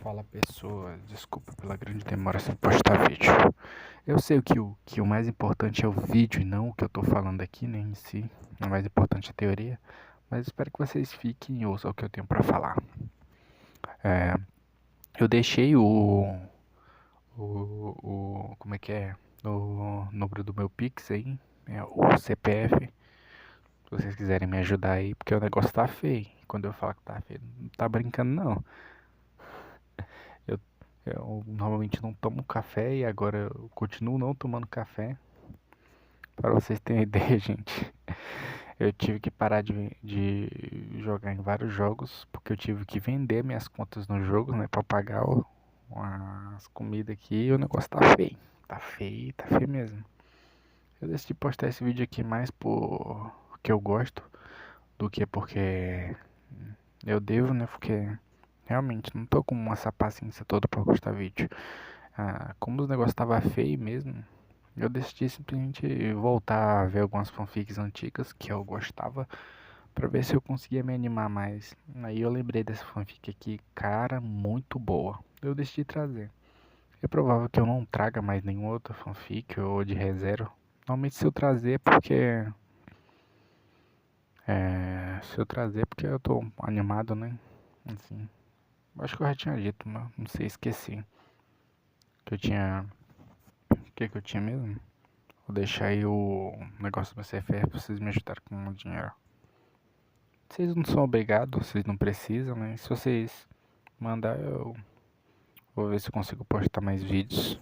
Fala pessoas, desculpa pela grande demora sem postar vídeo. Eu sei que o mais importante é o vídeo e não o que eu tô falando aqui, né, em si. O mais importante é a teoria, mas espero que vocês fiquem e ouçam o que eu tenho pra falar. Eu deixei como é que é? O número do meu Pix aí, o CPF. Se vocês quiserem me ajudar aí, porque o negócio tá feio. Quando eu falo que tá feio, não tá brincando não. Eu, eu normalmente não tomo café e agora eu continuo não tomando café. Para vocês terem ideia, gente, eu tive que parar de jogar em vários jogos porque eu tive que vender minhas contas no jogo, né, para pagar as comidas aqui e o negócio tá feio. Tá feio mesmo. Eu decidi postar esse vídeo aqui mais porque eu gosto do que porque eu devo, né, porque realmente não tô com essa paciência toda pra postar vídeo. Como os negócios tava feio mesmo, eu decidi simplesmente voltar a ver algumas fanfics antigas que eu gostava pra ver se eu conseguia me animar mais. Aí eu lembrei dessa fanfic aqui, cara, muito boa. Eu decidi trazer. É provável que eu não traga mais nenhuma outra fanfic ou de reserva. Normalmente se eu trazer é porque se eu trazer é porque eu tô animado, né? Assim, acho que eu já tinha dito, mas não sei, esqueci. Que eu tinha. O que eu tinha mesmo? Vou deixar aí o negócio do meu CFF pra vocês me ajudarem com o dinheiro. Vocês não são obrigados, vocês não precisam, né? Se vocês mandar, eu vou ver se eu consigo postar mais vídeos.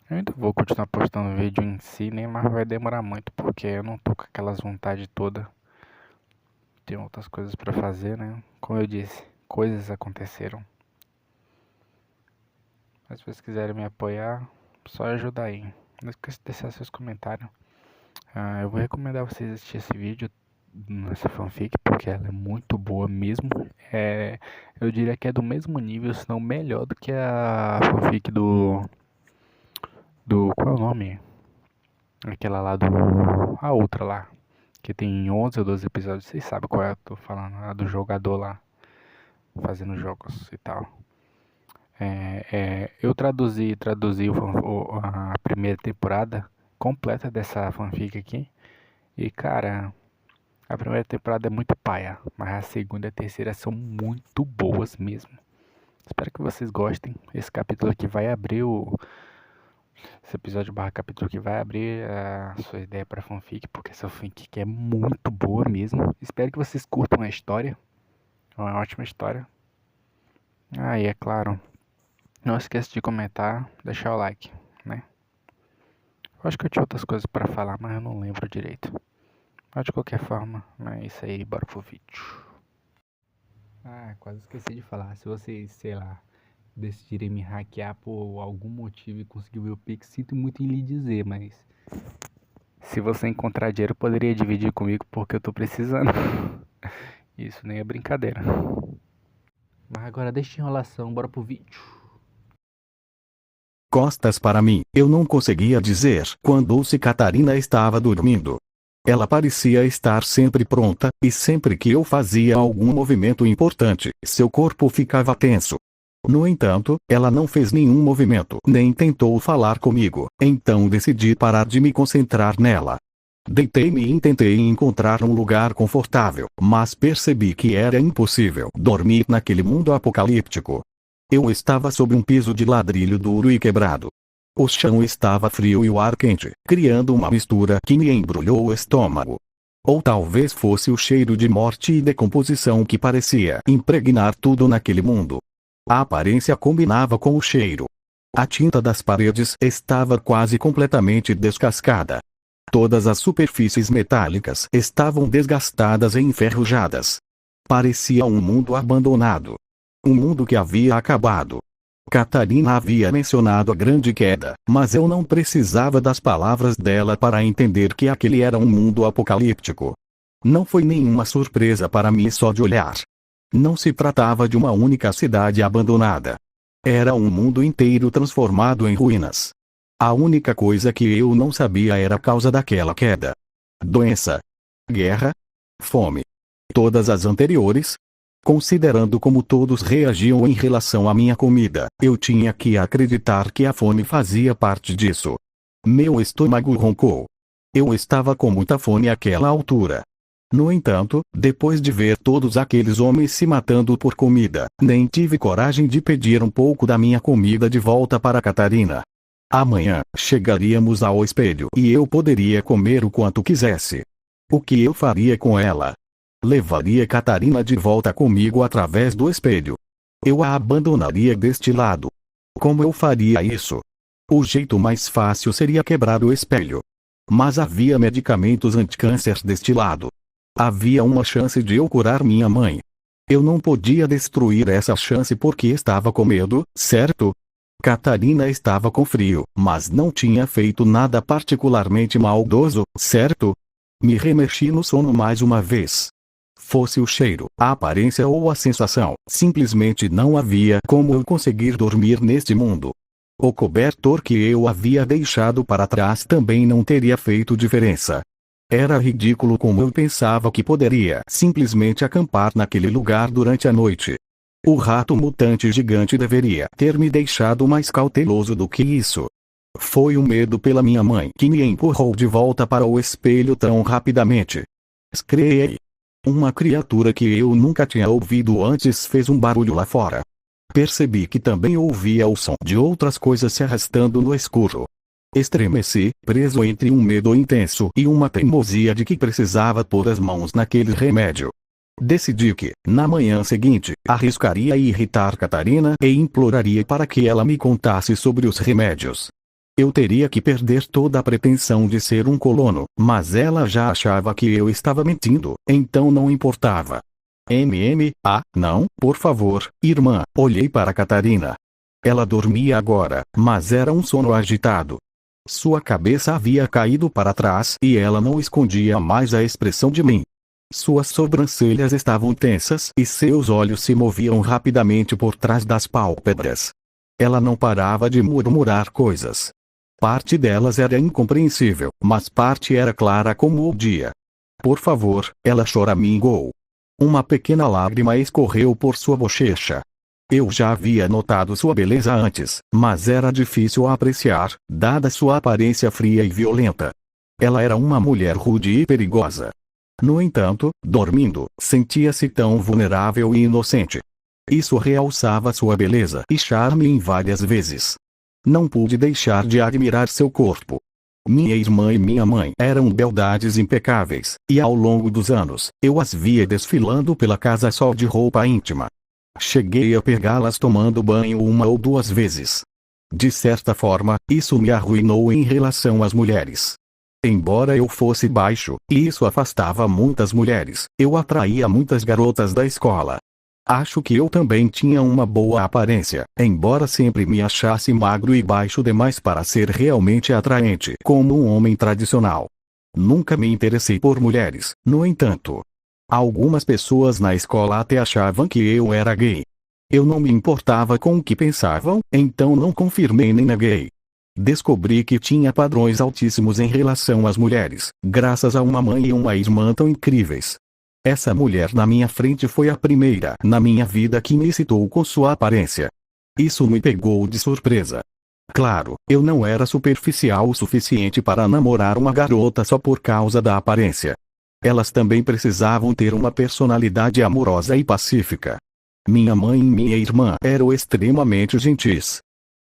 Eu ainda vou continuar postando vídeo em si, né? Mas vai demorar muito, porque eu não tô com aquelas vontades todas. Tem outras coisas pra fazer, né? Como eu disse, coisas aconteceram. Mas se vocês quiserem me apoiar, só ajudar aí. Não esqueça de deixar seus comentários. Eu vou recomendar vocês assistir esse vídeo nessa fanfic, porque ela é muito boa mesmo. Eu diria que é do mesmo nível, se não melhor do que a fanfic qual é o nome? Aquela lá a outra lá, que tem 11 ou 12 episódios. Vocês sabem qual é, eu tô falando, a do jogador lá, fazendo jogos e tal. Eu traduzi a primeira temporada completa dessa fanfic aqui. E cara, a primeira temporada é muito paia, mas a segunda e a terceira são muito boas mesmo. Espero que vocês gostem. Esse capítulo aqui vai abrir esse episódio barra capítulo aqui vai abrir a sua ideia para fanfic, porque essa fanfic é muito boa mesmo. Espero que vocês curtam a história. É uma ótima história. E é claro, não esqueça de comentar, deixar o like, né? Eu acho que eu tinha outras coisas para falar, mas eu não lembro direito. Mas de qualquer forma, é isso aí, bora pro vídeo. Quase esqueci de falar. Se vocês, sei lá, decidirem me hackear por algum motivo e conseguir ver o Pix, sinto muito em lhe dizer, mas se você encontrar dinheiro, poderia dividir comigo porque eu tô precisando. Isso nem é brincadeira. Mas agora deixa de enrolação, bora pro vídeo. Costas para mim, eu não conseguia dizer quando se Catarina estava dormindo. Ela parecia estar sempre pronta, e sempre que eu fazia algum movimento importante, seu corpo ficava tenso. No entanto, ela não fez nenhum movimento, nem tentou falar comigo, então decidi parar de me concentrar nela. Deitei-me e tentei encontrar um lugar confortável, mas percebi que era impossível dormir naquele mundo apocalíptico. Eu estava sob um piso de ladrilho duro e quebrado. O chão estava frio e o ar quente, criando uma mistura que me embrulhou o estômago. Ou talvez fosse o cheiro de morte e decomposição que parecia impregnar tudo naquele mundo. A aparência combinava com o cheiro. A tinta das paredes estava quase completamente descascada. Todas as superfícies metálicas estavam desgastadas e enferrujadas. Parecia um mundo abandonado. Um mundo que havia acabado. Catarina havia mencionado a grande queda, mas eu não precisava das palavras dela para entender que aquele era um mundo apocalíptico. Não foi nenhuma surpresa para mim só de olhar. Não se tratava de uma única cidade abandonada. Era um mundo inteiro transformado em ruínas. A única coisa que eu não sabia era a causa daquela queda. Doença. Guerra. Fome. Todas as anteriores? Considerando como todos reagiam em relação à minha comida, eu tinha que acreditar que a fome fazia parte disso. Meu estômago roncou. Eu estava com muita fome àquela altura. No entanto, depois de ver todos aqueles homens se matando por comida, nem tive coragem de pedir um pouco da minha comida de volta para Catarina. Amanhã, chegaríamos ao espelho e eu poderia comer o quanto quisesse. O que eu faria com ela? Levaria Catarina de volta comigo através do espelho. Eu a abandonaria deste lado. Como eu faria isso? O jeito mais fácil seria quebrar o espelho. Mas havia medicamentos anticâncer deste lado. Havia uma chance de eu curar minha mãe. Eu não podia destruir essa chance porque estava com medo, certo? Catarina estava com frio, mas não tinha feito nada particularmente maldoso, certo? Me remexi no sono mais uma vez. Fosse o cheiro, a aparência ou a sensação, simplesmente não havia como eu conseguir dormir neste mundo. O cobertor que eu havia deixado para trás também não teria feito diferença. Era ridículo como eu pensava que poderia simplesmente acampar naquele lugar durante a noite. O rato mutante gigante deveria ter me deixado mais cauteloso do que isso. Foi o medo pela minha mãe que me empurrou de volta para o espelho tão rapidamente. Screei. Uma criatura que eu nunca tinha ouvido antes fez um barulho lá fora. Percebi que também ouvia o som de outras coisas se arrastando no escuro. Estremeci, preso entre um medo intenso e uma teimosia de que precisava pôr as mãos naquele remédio. Decidi que, na manhã seguinte, arriscaria irritar Catarina e imploraria para que ela me contasse sobre os remédios. Eu teria que perder toda a pretensão de ser um colono, mas ela já achava que eu estava mentindo, então não importava. Não, por favor, irmã, olhei para Catarina. Ela dormia agora, mas era um sono agitado. Sua cabeça havia caído para trás e ela não escondia mais a expressão de mim. Suas sobrancelhas estavam tensas e seus olhos se moviam rapidamente por trás das pálpebras. Ela não parava de murmurar coisas. Parte delas era incompreensível, mas parte era clara como o dia. Por favor, ela choramingou. Uma pequena lágrima escorreu por sua bochecha. Eu já havia notado sua beleza antes, mas era difícil apreciar, dada sua aparência fria e violenta. Ela era uma mulher rude e perigosa. No entanto, dormindo, sentia-se tão vulnerável e inocente. Isso realçava sua beleza e charme em várias vezes. Não pude deixar de admirar seu corpo. Minha irmã e minha mãe eram beldades impecáveis, e ao longo dos anos, eu as via desfilando pela casa só de roupa íntima. Cheguei a pegá-las tomando banho uma ou duas vezes. De certa forma, isso me arruinou em relação às mulheres. Embora eu fosse baixo, e isso afastava muitas mulheres, eu atraía muitas garotas da escola. Acho que eu também tinha uma boa aparência, embora sempre me achasse magro e baixo demais para ser realmente atraente como um homem tradicional. Nunca me interessei por mulheres, no entanto. Algumas pessoas na escola até achavam que eu era gay. Eu não me importava com o que pensavam, então não confirmei nem neguei. Descobri que tinha padrões altíssimos em relação às mulheres, graças a uma mãe e uma irmã tão incríveis. Essa mulher na minha frente foi a primeira na minha vida que me excitou com sua aparência. Isso me pegou de surpresa. Claro, eu não era superficial o suficiente para namorar uma garota só por causa da aparência. Elas também precisavam ter uma personalidade amorosa e pacífica. Minha mãe e minha irmã eram extremamente gentis.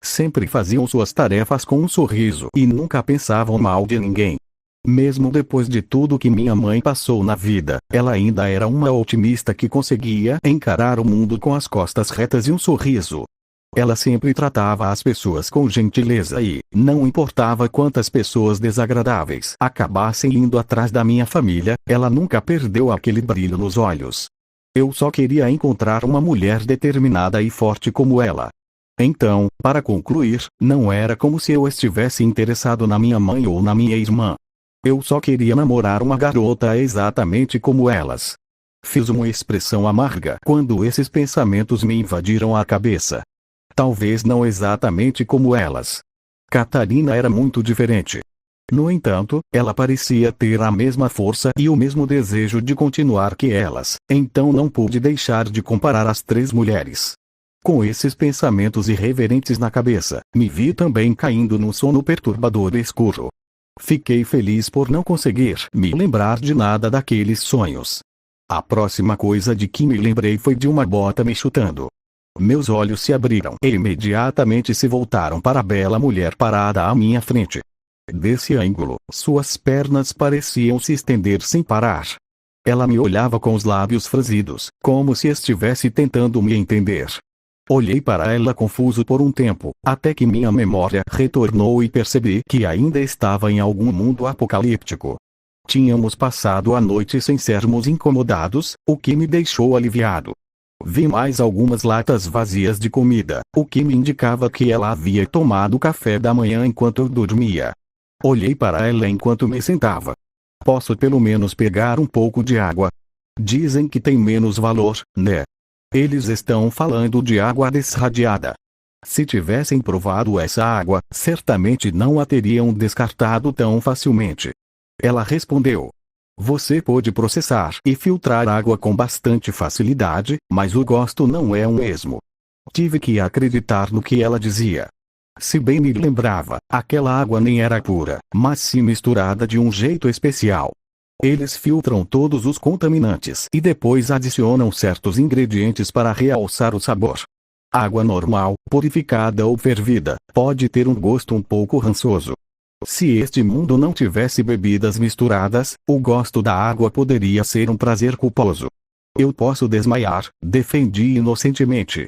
Sempre faziam suas tarefas com um sorriso e nunca pensavam mal de ninguém. Mesmo depois de tudo que minha mãe passou na vida, ela ainda era uma otimista que conseguia encarar o mundo com as costas retas e um sorriso. Ela sempre tratava as pessoas com gentileza e, não importava quantas pessoas desagradáveis acabassem indo atrás da minha família, ela nunca perdeu aquele brilho nos olhos. Eu só queria encontrar uma mulher determinada e forte como ela. Então, para concluir, não era como se eu estivesse interessado na minha mãe ou na minha irmã. Eu só queria namorar uma garota exatamente como elas. Fiz uma expressão amarga quando esses pensamentos me invadiram a cabeça. Talvez não exatamente como elas. Catarina era muito diferente. No entanto, ela parecia ter a mesma força e o mesmo desejo de continuar que elas, então não pude deixar de comparar as três mulheres. Com esses pensamentos irreverentes na cabeça, me vi também caindo num sono perturbador e escuro. Fiquei feliz por não conseguir me lembrar de nada daqueles sonhos. A próxima coisa de que me lembrei foi de uma bota me chutando. Meus olhos se abriram e imediatamente se voltaram para a bela mulher parada à minha frente. Desse ângulo, suas pernas pareciam se estender sem parar. Ela me olhava com os lábios franzidos, como se estivesse tentando me entender. Olhei para ela confuso por um tempo, até que minha memória retornou e percebi que ainda estava em algum mundo apocalíptico. Tínhamos passado a noite sem sermos incomodados, o que me deixou aliviado. Vi mais algumas latas vazias de comida, o que me indicava que ela havia tomado café da manhã enquanto eu dormia. Olhei para ela enquanto me sentava. Posso pelo menos pegar um pouco de água? Dizem que tem menos valor, né? Eles estão falando de água desradiada. Se tivessem provado essa água, certamente não a teriam descartado tão facilmente. Ela respondeu. Você pode processar e filtrar água com bastante facilidade, mas o gosto não é o mesmo. Tive que acreditar no que ela dizia. Se bem me lembrava, aquela água nem era pura, mas sim misturada de um jeito especial. Eles filtram todos os contaminantes e depois adicionam certos ingredientes para realçar o sabor. Água normal, purificada ou fervida, pode ter um gosto um pouco rançoso. Se este mundo não tivesse bebidas misturadas, o gosto da água poderia ser um prazer culposo. Eu posso desmaiar, defendi inocentemente.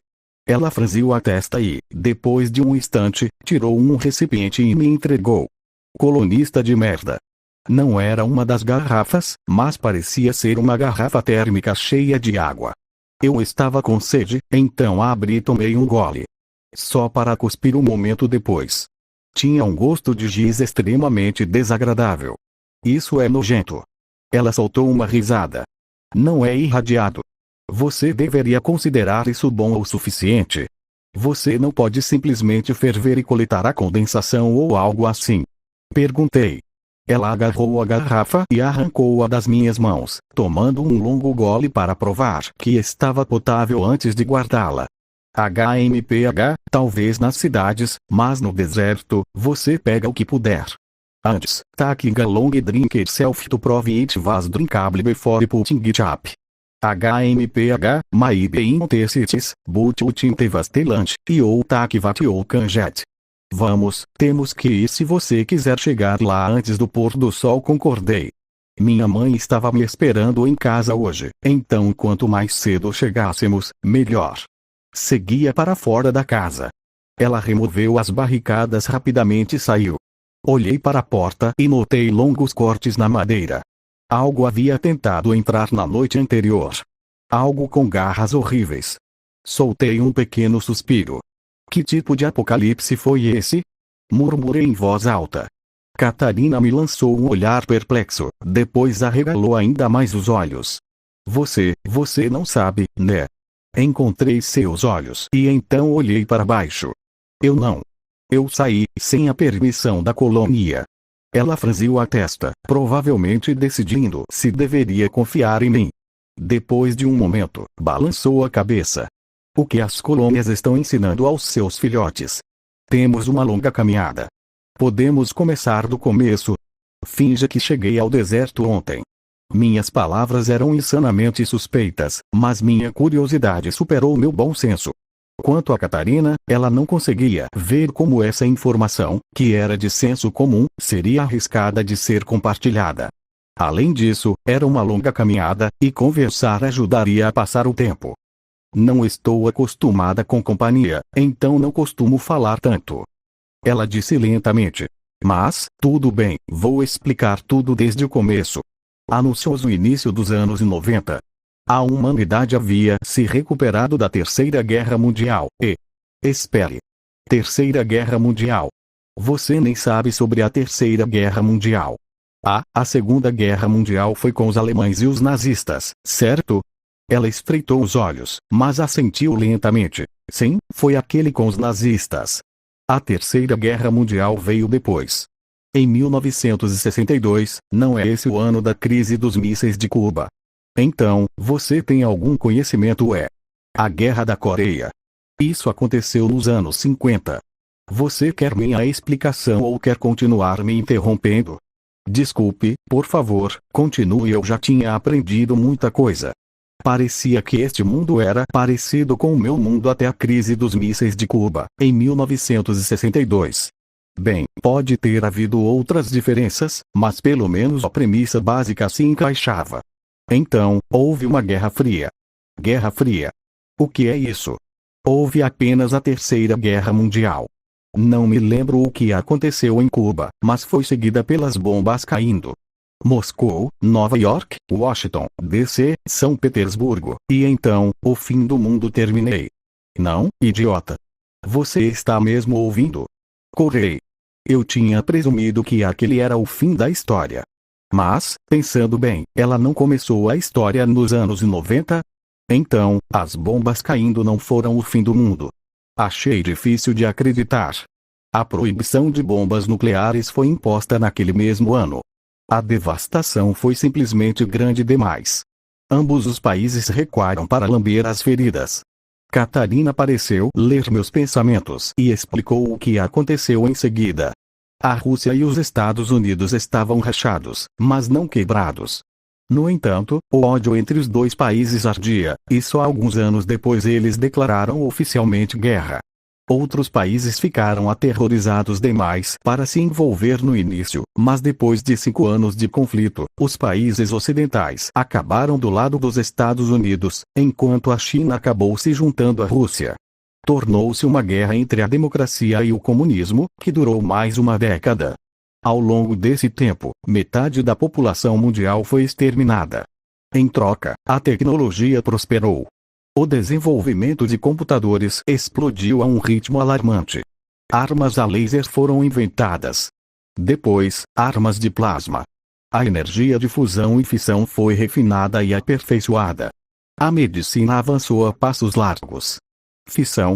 Ela franziu a testa e, depois de um instante, tirou um recipiente e me entregou. Colonista de merda. Não era uma das garrafas, mas parecia ser uma garrafa térmica cheia de água. Eu estava com sede, então abri e tomei um gole. Só para cuspir um momento depois. Tinha um gosto de giz extremamente desagradável. Isso é nojento. Ela soltou uma risada. Não é irradiado. Você deveria considerar isso bom o suficiente. Você não pode simplesmente ferver e coletar a condensação ou algo assim. Perguntei. Ela agarrou a garrafa e arrancou-a das minhas mãos, tomando um longo gole para provar que estava potável antes de guardá-la. HMPH, talvez nas cidades, mas no deserto, você pega o que puder. Antes, take a long drink yourself to prove it was drinkable before putting it up. HMPH, maybe in the cities, but it was the lunch, you take what you can get. Vamos, temos que ir se você quiser chegar lá antes do pôr do sol, concordei. Minha mãe estava me esperando em casa hoje, então quanto mais cedo chegássemos, melhor. Seguia para fora da casa. Ela removeu as barricadas rapidamente e saiu. Olhei para a porta e notei longos cortes na madeira. Algo havia tentado entrar na noite anterior. Algo com garras horríveis. Soltei um pequeno suspiro. Que tipo de apocalipse foi esse? Murmurei em voz alta. Catarina me lançou um olhar perplexo, depois arregalou ainda mais os olhos. Você não sabe, né? Encontrei seus olhos e então olhei para baixo. Eu não. Eu saí, sem a permissão da colônia. Ela franziu a testa, provavelmente decidindo se deveria confiar em mim. Depois de um momento, balançou a cabeça. O que as colônias estão ensinando aos seus filhotes? Temos uma longa caminhada. Podemos começar do começo. Finja que cheguei ao deserto ontem. Minhas palavras eram insanamente suspeitas, mas minha curiosidade superou meu bom senso. Quanto a Catarina, ela não conseguia ver como essa informação, que era de senso comum, seria arriscada de ser compartilhada. Além disso, era uma longa caminhada, e conversar ajudaria a passar o tempo. Não estou acostumada com companhia, então não costumo falar tanto. Ela disse lentamente. Mas, tudo bem, vou explicar tudo desde o começo. Anunciou o início dos anos 90. A humanidade havia se recuperado da Terceira Guerra Mundial, e... Espere. Terceira Guerra Mundial. Você nem sabe sobre a Terceira Guerra Mundial. A Segunda Guerra Mundial foi com os alemães e os nazistas, certo? Ela estreitou os olhos, mas assentiu lentamente. Sim, foi aquele com os nazistas. A Terceira Guerra Mundial veio depois. Em 1962, não é esse o ano da crise dos mísseis de Cuba? Então, você tem algum conhecimento? A Guerra da Coreia. Isso aconteceu nos anos 50. Você quer minha explicação ou quer continuar me interrompendo? Desculpe, por favor, continue. Eu já tinha aprendido muita coisa. Parecia que este mundo era parecido com o meu mundo até a crise dos mísseis de Cuba, em 1962. Bem, pode ter havido outras diferenças, mas pelo menos a premissa básica se encaixava. Então, houve uma Guerra Fria. Guerra Fria. O que é isso? Houve apenas a Terceira Guerra Mundial. Não me lembro o que aconteceu em Cuba, mas foi seguida pelas bombas caindo. Moscou, Nova York, Washington, D.C., São Petersburgo, e então, o fim do mundo terminei. Não, idiota. Você está mesmo ouvindo? Correi. Eu tinha presumido que aquele era o fim da história. Mas, pensando bem, ela não começou a história nos anos 90? Então, as bombas caindo não foram o fim do mundo. Achei difícil de acreditar. A proibição de bombas nucleares foi imposta naquele mesmo ano. A devastação foi simplesmente grande demais. Ambos os países recuaram para lamber as feridas. Catarina pareceu ler meus pensamentos e explicou o que aconteceu em seguida. A Rússia e os Estados Unidos estavam rachados, mas não quebrados. No entanto, o ódio entre os dois países ardia, e só alguns anos depois eles declararam oficialmente guerra. Outros países ficaram aterrorizados demais para se envolver no início, mas depois de 5 anos de conflito, os países ocidentais acabaram do lado dos Estados Unidos, enquanto a China acabou se juntando à Rússia. Tornou-se uma guerra entre a democracia e o comunismo, que durou mais uma década. Ao longo desse tempo, metade da população mundial foi exterminada. Em troca, a tecnologia prosperou. O desenvolvimento de computadores explodiu a um ritmo alarmante. Armas a laser foram inventadas. Depois, armas de plasma. A energia de fusão e fissão foi refinada e aperfeiçoada. A medicina avançou a passos largos. Fissão.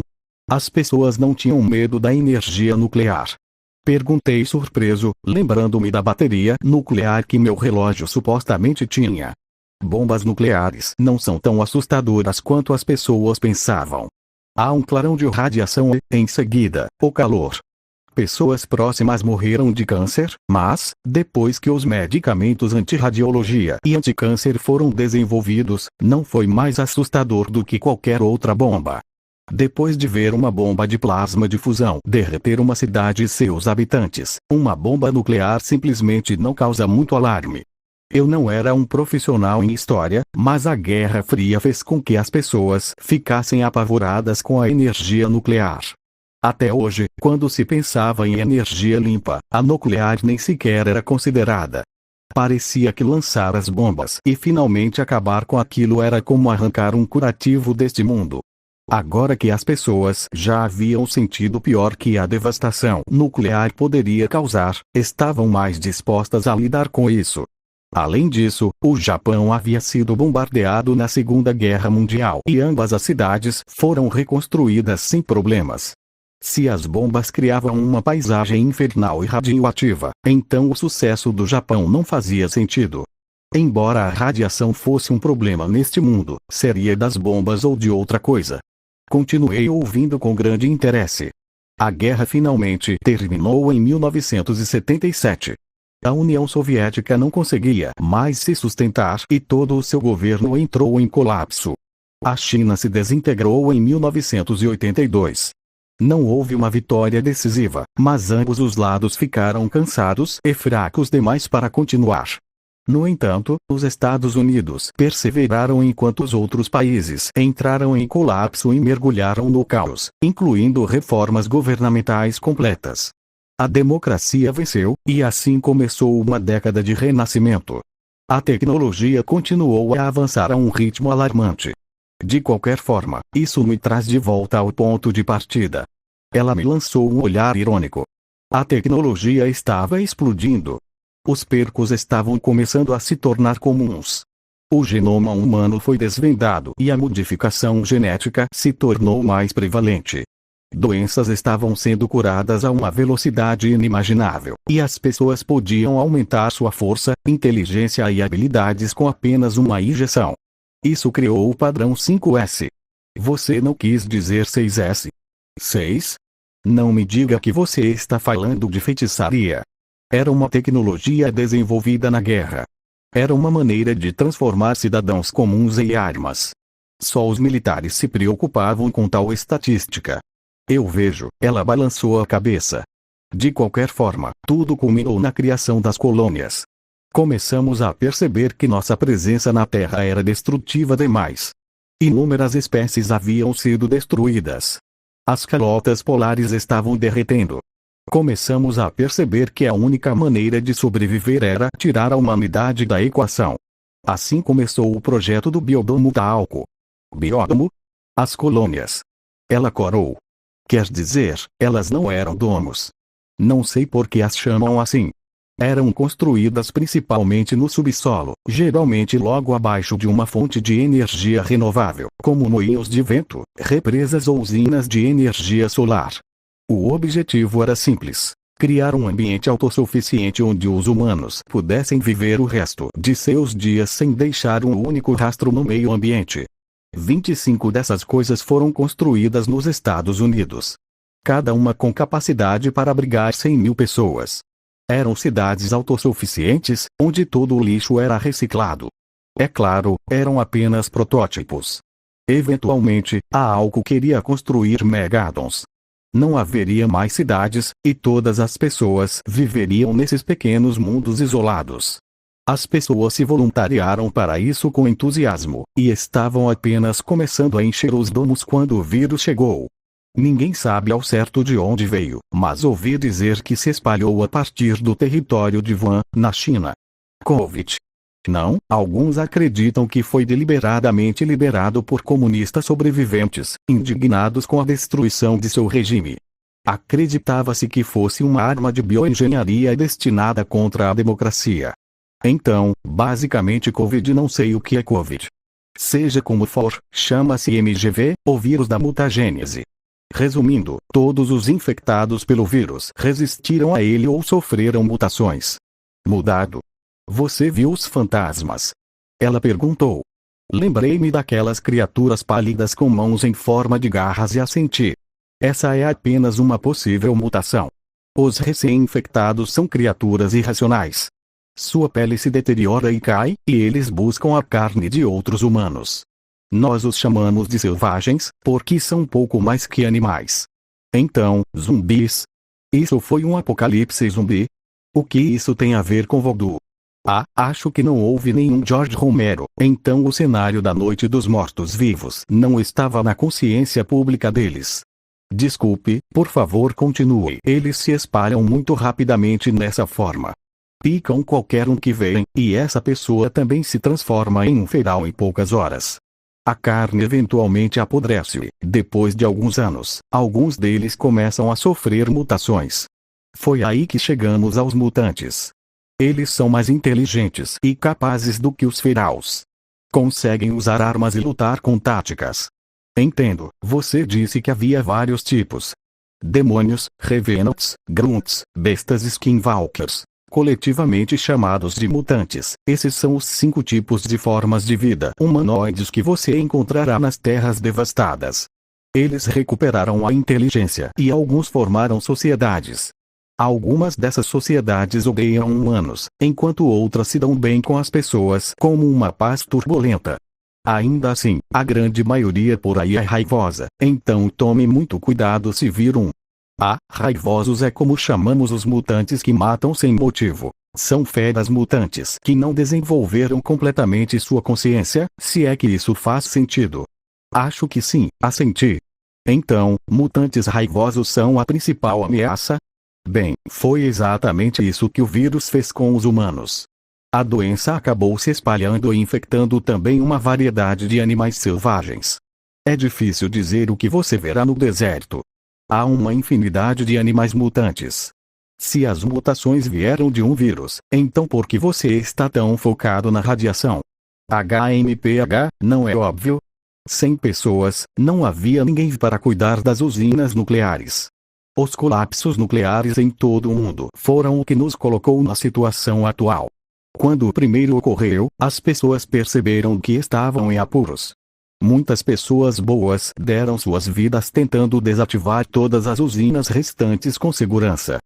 As pessoas não tinham medo da energia nuclear. Perguntei surpreso, lembrando-me da bateria nuclear que meu relógio supostamente tinha. Bombas nucleares não são tão assustadoras quanto as pessoas pensavam. Há um clarão de radiação e, em seguida, o calor. Pessoas próximas morreram de câncer, mas, depois que os medicamentos antirradiologia e anticâncer foram desenvolvidos, não foi mais assustador do que qualquer outra bomba. Depois de ver uma bomba de plasma de fusão derreter uma cidade e seus habitantes, uma bomba nuclear simplesmente não causa muito alarme. Eu não era um profissional em história, mas a Guerra Fria fez com que as pessoas ficassem apavoradas com a energia nuclear. Até hoje, quando se pensava em energia limpa, a nuclear nem sequer era considerada. Parecia que lançar as bombas e finalmente acabar com aquilo era como arrancar um curativo deste mundo. Agora que as pessoas já haviam sentido o pior que a devastação nuclear poderia causar, estavam mais dispostas a lidar com isso. Além disso, o Japão havia sido bombardeado na Segunda Guerra Mundial e ambas as cidades foram reconstruídas sem problemas. Se as bombas criavam uma paisagem infernal e radioativa, então o sucesso do Japão não fazia sentido. Embora a radiação fosse um problema neste mundo, seria das bombas ou de outra coisa. Continuei ouvindo com grande interesse. A guerra finalmente terminou em 1977. A União Soviética não conseguia mais se sustentar e todo o seu governo entrou em colapso. A China se desintegrou em 1982. Não houve uma vitória decisiva, mas ambos os lados ficaram cansados e fracos demais para continuar. No entanto, os Estados Unidos perseveraram enquanto os outros países entraram em colapso e mergulharam no caos, incluindo reformas governamentais completas. A democracia venceu, e assim começou uma década de renascimento. A tecnologia continuou a avançar a um ritmo alarmante. De qualquer forma, isso me traz de volta ao ponto de partida. Ela me lançou um olhar irônico. A tecnologia estava explodindo. Os percos estavam começando a se tornar comuns. O genoma humano foi desvendado e a modificação genética se tornou mais prevalente. Doenças estavam sendo curadas a uma velocidade inimaginável, e as pessoas podiam aumentar sua força, inteligência e habilidades com apenas uma injeção. Isso criou o padrão 5S. Você não quis dizer 6S? 6? Não me diga que você está falando de feitiçaria. Era uma tecnologia desenvolvida na guerra. Era uma maneira de transformar cidadãos comuns em armas. Só os militares se preocupavam com tal estatística. Eu vejo, ela balançou a cabeça. De qualquer forma, tudo culminou na criação das colônias. Começamos a perceber que nossa presença na Terra era destrutiva demais. Inúmeras espécies haviam sido destruídas. As calotas polares estavam derretendo. Começamos a perceber que a única maneira de sobreviver era tirar a humanidade da equação. Assim começou o projeto do Biodomo Talco. Biodomo? As colônias. Ela corou. Quer dizer, elas não eram domos. Não sei por que as chamam assim. Eram construídas principalmente no subsolo, geralmente logo abaixo de uma fonte de energia renovável, como moinhos de vento, represas ou usinas de energia solar. O objetivo era simples: criar um ambiente autossuficiente onde os humanos pudessem viver o resto de seus dias sem deixar um único rastro no meio ambiente. 25 dessas coisas foram construídas nos Estados Unidos. Cada uma com capacidade para abrigar 100.000 pessoas. Eram cidades autossuficientes, onde todo o lixo era reciclado. É claro, eram apenas protótipos. Eventualmente, a Alco queria construir megadons. Não haveria mais cidades, e todas as pessoas viveriam nesses pequenos mundos isolados. As pessoas se voluntariaram para isso com entusiasmo, e estavam apenas começando a encher os domos quando o vírus chegou. Ninguém sabe ao certo de onde veio, mas ouvi dizer que se espalhou a partir do território de Wuhan, na China. Covid. Não, alguns acreditam que foi deliberadamente liberado por comunistas sobreviventes, indignados com a destruição de seu regime. Acreditava-se que fosse uma arma de bioengenharia destinada contra a democracia. Então, basicamente Covid, não sei o que é Covid. Seja como for, chama-se MGV, ou vírus da mutagênese. Resumindo, todos os infectados pelo vírus resistiram a ele ou sofreram mutações. Mudado. Você viu os fantasmas? Ela perguntou. Lembrei-me daquelas criaturas pálidas com mãos em forma de garras e assenti. Essa é apenas uma possível mutação. Os recém-infectados são criaturas irracionais. Sua pele se deteriora e cai, e eles buscam a carne de outros humanos. Nós os chamamos de selvagens, porque são pouco mais que animais. Então, zumbis. Isso foi um apocalipse zumbi? O que isso tem a ver com voodoo? Ah, acho que não houve nenhum George Romero, então o cenário da Noite dos Mortos-Vivos não estava na consciência pública deles. Desculpe, por favor, continue. Eles se espalham muito rapidamente nessa forma. Picam qualquer um que veem, e essa pessoa também se transforma em um feral em poucas horas. A carne eventualmente apodrece. Depois de alguns anos, alguns deles começam a sofrer mutações. Foi aí que chegamos aos mutantes. Eles são mais inteligentes e capazes do que os feraus. Conseguem usar armas e lutar com táticas. Entendo, você disse que havia vários tipos. Demônios, Revenants, Grunts, bestas Skinwalkers. Coletivamente chamados de mutantes, esses são os 5 tipos de formas de vida humanoides que você encontrará nas terras devastadas. Eles recuperaram a inteligência e alguns formaram sociedades. Algumas dessas sociedades odeiam humanos, enquanto outras se dão bem com as pessoas como uma paz turbulenta. Ainda assim, a grande maioria por aí é raivosa, então tome muito cuidado se vir um. Raivosos é como chamamos os mutantes que matam sem motivo. São feras mutantes que não desenvolveram completamente sua consciência, se é que isso faz sentido. Acho que sim, assenti. Então, mutantes raivosos são a principal ameaça? Bem, foi exatamente isso que o vírus fez com os humanos. A doença acabou se espalhando e infectando também uma variedade de animais selvagens. É difícil dizer o que você verá no deserto. Há uma infinidade de animais mutantes. Se as mutações vieram de um vírus, então por que você está tão focado na radiação? HMPH, não é óbvio? Sem pessoas, não havia ninguém para cuidar das usinas nucleares. Os colapsos nucleares em todo o mundo foram o que nos colocou na situação atual. Quando o primeiro ocorreu, as pessoas perceberam que estavam em apuros. Muitas pessoas boas deram suas vidas tentando desativar todas as usinas restantes com segurança.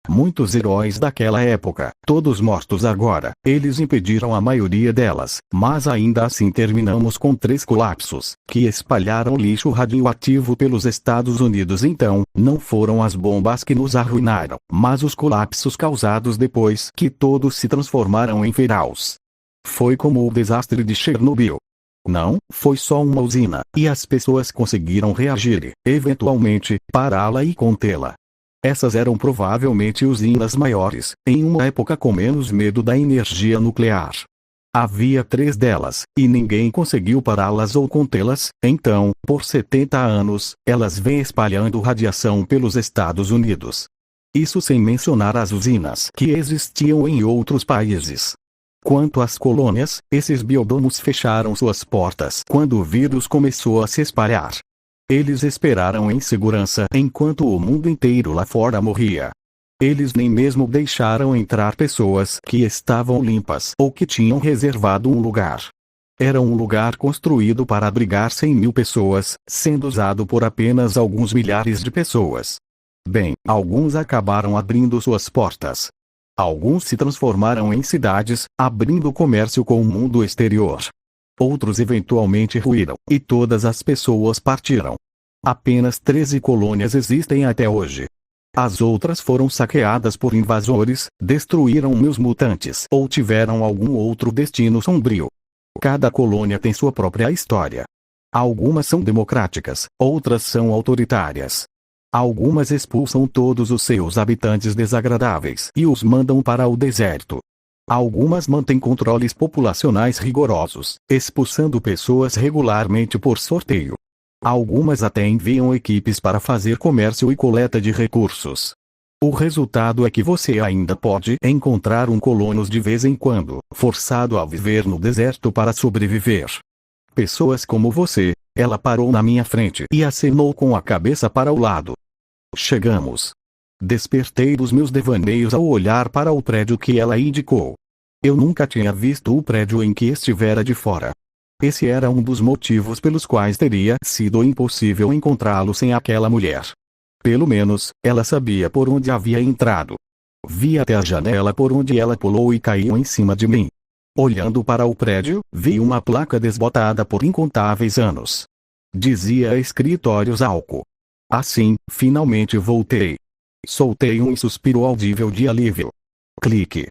Muitos heróis daquela época, todos mortos agora, eles impediram a maioria delas, mas ainda assim terminamos com 3 colapsos, que espalharam lixo radioativo pelos Estados Unidos. Então, não foram as bombas que nos arruinaram, mas os colapsos causados depois que todos se transformaram em ferais. Foi como o desastre de Chernobyl. Não, foi só uma usina, e as pessoas conseguiram reagir, eventualmente, pará-la e contê-la. Essas eram provavelmente usinas maiores, em uma época com menos medo da energia nuclear. Havia 3 delas, e ninguém conseguiu pará-las ou contê-las, então, por 70 anos, elas vêm espalhando radiação pelos Estados Unidos. Isso sem mencionar as usinas que existiam em outros países. Quanto às colônias, esses biodomos fecharam suas portas quando o vírus começou a se espalhar. Eles esperaram em segurança enquanto o mundo inteiro lá fora morria. Eles nem mesmo deixaram entrar pessoas que estavam limpas ou que tinham reservado um lugar. Era um lugar construído para abrigar 100.000 pessoas, sendo usado por apenas alguns milhares de pessoas. Bem, alguns acabaram abrindo suas portas. Alguns se transformaram em cidades, abrindo comércio com o mundo exterior. Outros eventualmente ruíram, e todas as pessoas partiram. Apenas 13 colônias existem até hoje. As outras foram saqueadas por invasores, destruíram meus mutantes ou tiveram algum outro destino sombrio. Cada colônia tem sua própria história. Algumas são democráticas, outras são autoritárias. Algumas expulsam todos os seus habitantes desagradáveis e os mandam para o deserto. Algumas mantêm controles populacionais rigorosos, expulsando pessoas regularmente por sorteio. Algumas até enviam equipes para fazer comércio e coleta de recursos. O resultado é que você ainda pode encontrar um colonos de vez em quando, forçado a viver no deserto para sobreviver. Pessoas como você. Ela parou na minha frente e acenou com a cabeça para o lado. Chegamos. Despertei dos meus devaneios ao olhar para o prédio que ela indicou. Eu nunca tinha visto o prédio em que estivera de fora. Esse era um dos motivos pelos quais teria sido impossível encontrá-lo sem aquela mulher. Pelo menos, ela sabia por onde havia entrado. Vi até a janela por onde ela pulou e caiu em cima de mim. Olhando para o prédio, vi uma placa desbotada por incontáveis anos. Dizia Escritórios Alco. Assim, finalmente voltei. Soltei um suspiro audível de alívio. Clique.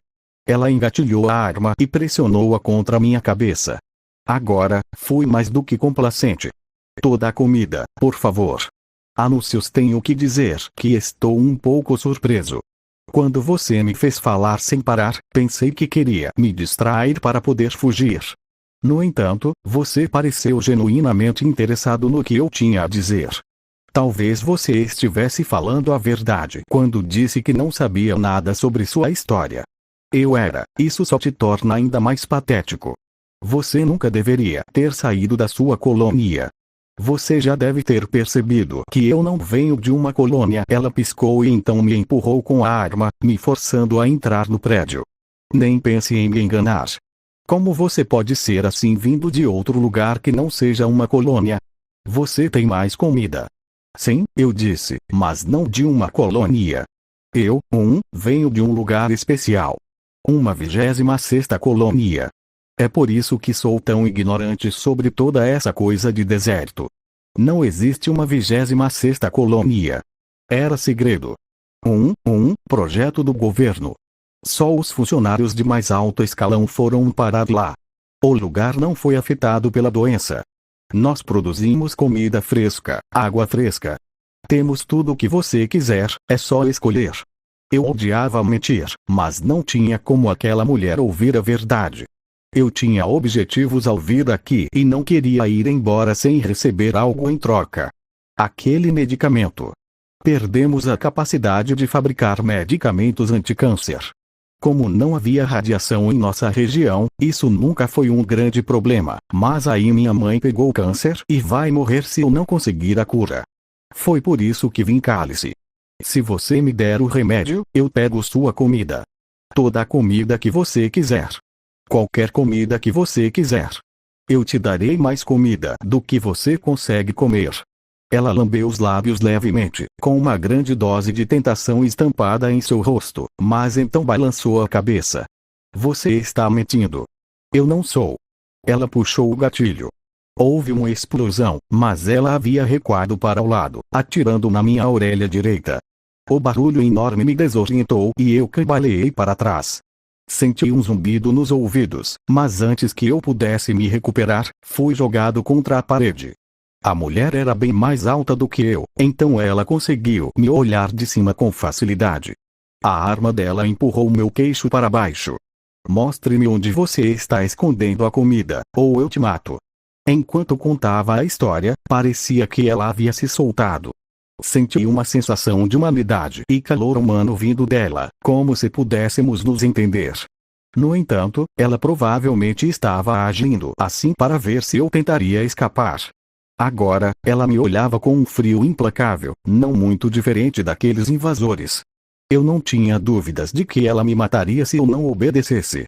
Ela engatilhou a arma e pressionou-a contra minha cabeça. Agora, fui mais do que complacente. Toda a comida, por favor. Anúncios. Tenho que dizer que estou um pouco surpreso. Quando você me fez falar sem parar, pensei que queria me distrair para poder fugir. No entanto, você pareceu genuinamente interessado no que eu tinha a dizer. Talvez você estivesse falando a verdade quando disse que não sabia nada sobre sua história. Eu era. Isso só te torna ainda mais patético. Você nunca deveria ter saído da sua colônia. Você já deve ter percebido que eu não venho de uma colônia. Ela piscou e então me empurrou com a arma, me forçando a entrar no prédio. Nem pense em me enganar. Como você pode ser assim vindo de outro lugar que não seja uma colônia? Você tem mais comida. Sim, eu disse, mas não de uma colônia. Eu, venho de um lugar especial. Uma 26ª colônia. É por isso que sou tão ignorante sobre toda essa coisa de deserto. Não existe uma 26ª colônia. Era segredo. Projeto do governo. Só os funcionários de mais alto escalão foram parar lá. O lugar não foi afetado pela doença. Nós produzimos comida fresca, água fresca. Temos tudo o que você quiser, é só escolher. Eu odiava mentir, mas não tinha como aquela mulher ouvir a verdade. Eu tinha objetivos ao vir aqui e não queria ir embora sem receber algo em troca. Aquele medicamento. Perdemos a capacidade de fabricar medicamentos anti-câncer. Como não havia radiação em nossa região, isso nunca foi um grande problema. Mas aí minha mãe pegou câncer e vai morrer se eu não conseguir a cura. Foi por isso que vim cálice. Se você me der o remédio, eu pego sua comida. Toda a comida que você quiser. Qualquer comida que você quiser. Eu te darei mais comida do que você consegue comer. Ela lambeu os lábios levemente, com uma grande dose de tentação estampada em seu rosto, mas então balançou a cabeça. Você está mentindo. Eu não sou. Ela puxou o gatilho. Houve uma explosão, mas ela havia recuado para o lado, atirando na minha orelha direita. O barulho enorme me desorientou e eu cambaleei para trás. Senti um zumbido nos ouvidos, mas antes que eu pudesse me recuperar, fui jogado contra a parede. A mulher era bem mais alta do que eu, então ela conseguiu me olhar de cima com facilidade. A arma dela empurrou meu queixo para baixo. Mostre-me onde você está escondendo a comida, ou eu te mato. Enquanto contava a história, parecia que ela havia se soltado. Senti uma sensação de humanidade e calor humano vindo dela, como se pudéssemos nos entender. No entanto, ela provavelmente estava agindo assim para ver se eu tentaria escapar. Agora, ela me olhava com um frio implacável, não muito diferente daqueles invasores. Eu não tinha dúvidas de que ela me mataria se eu não obedecesse.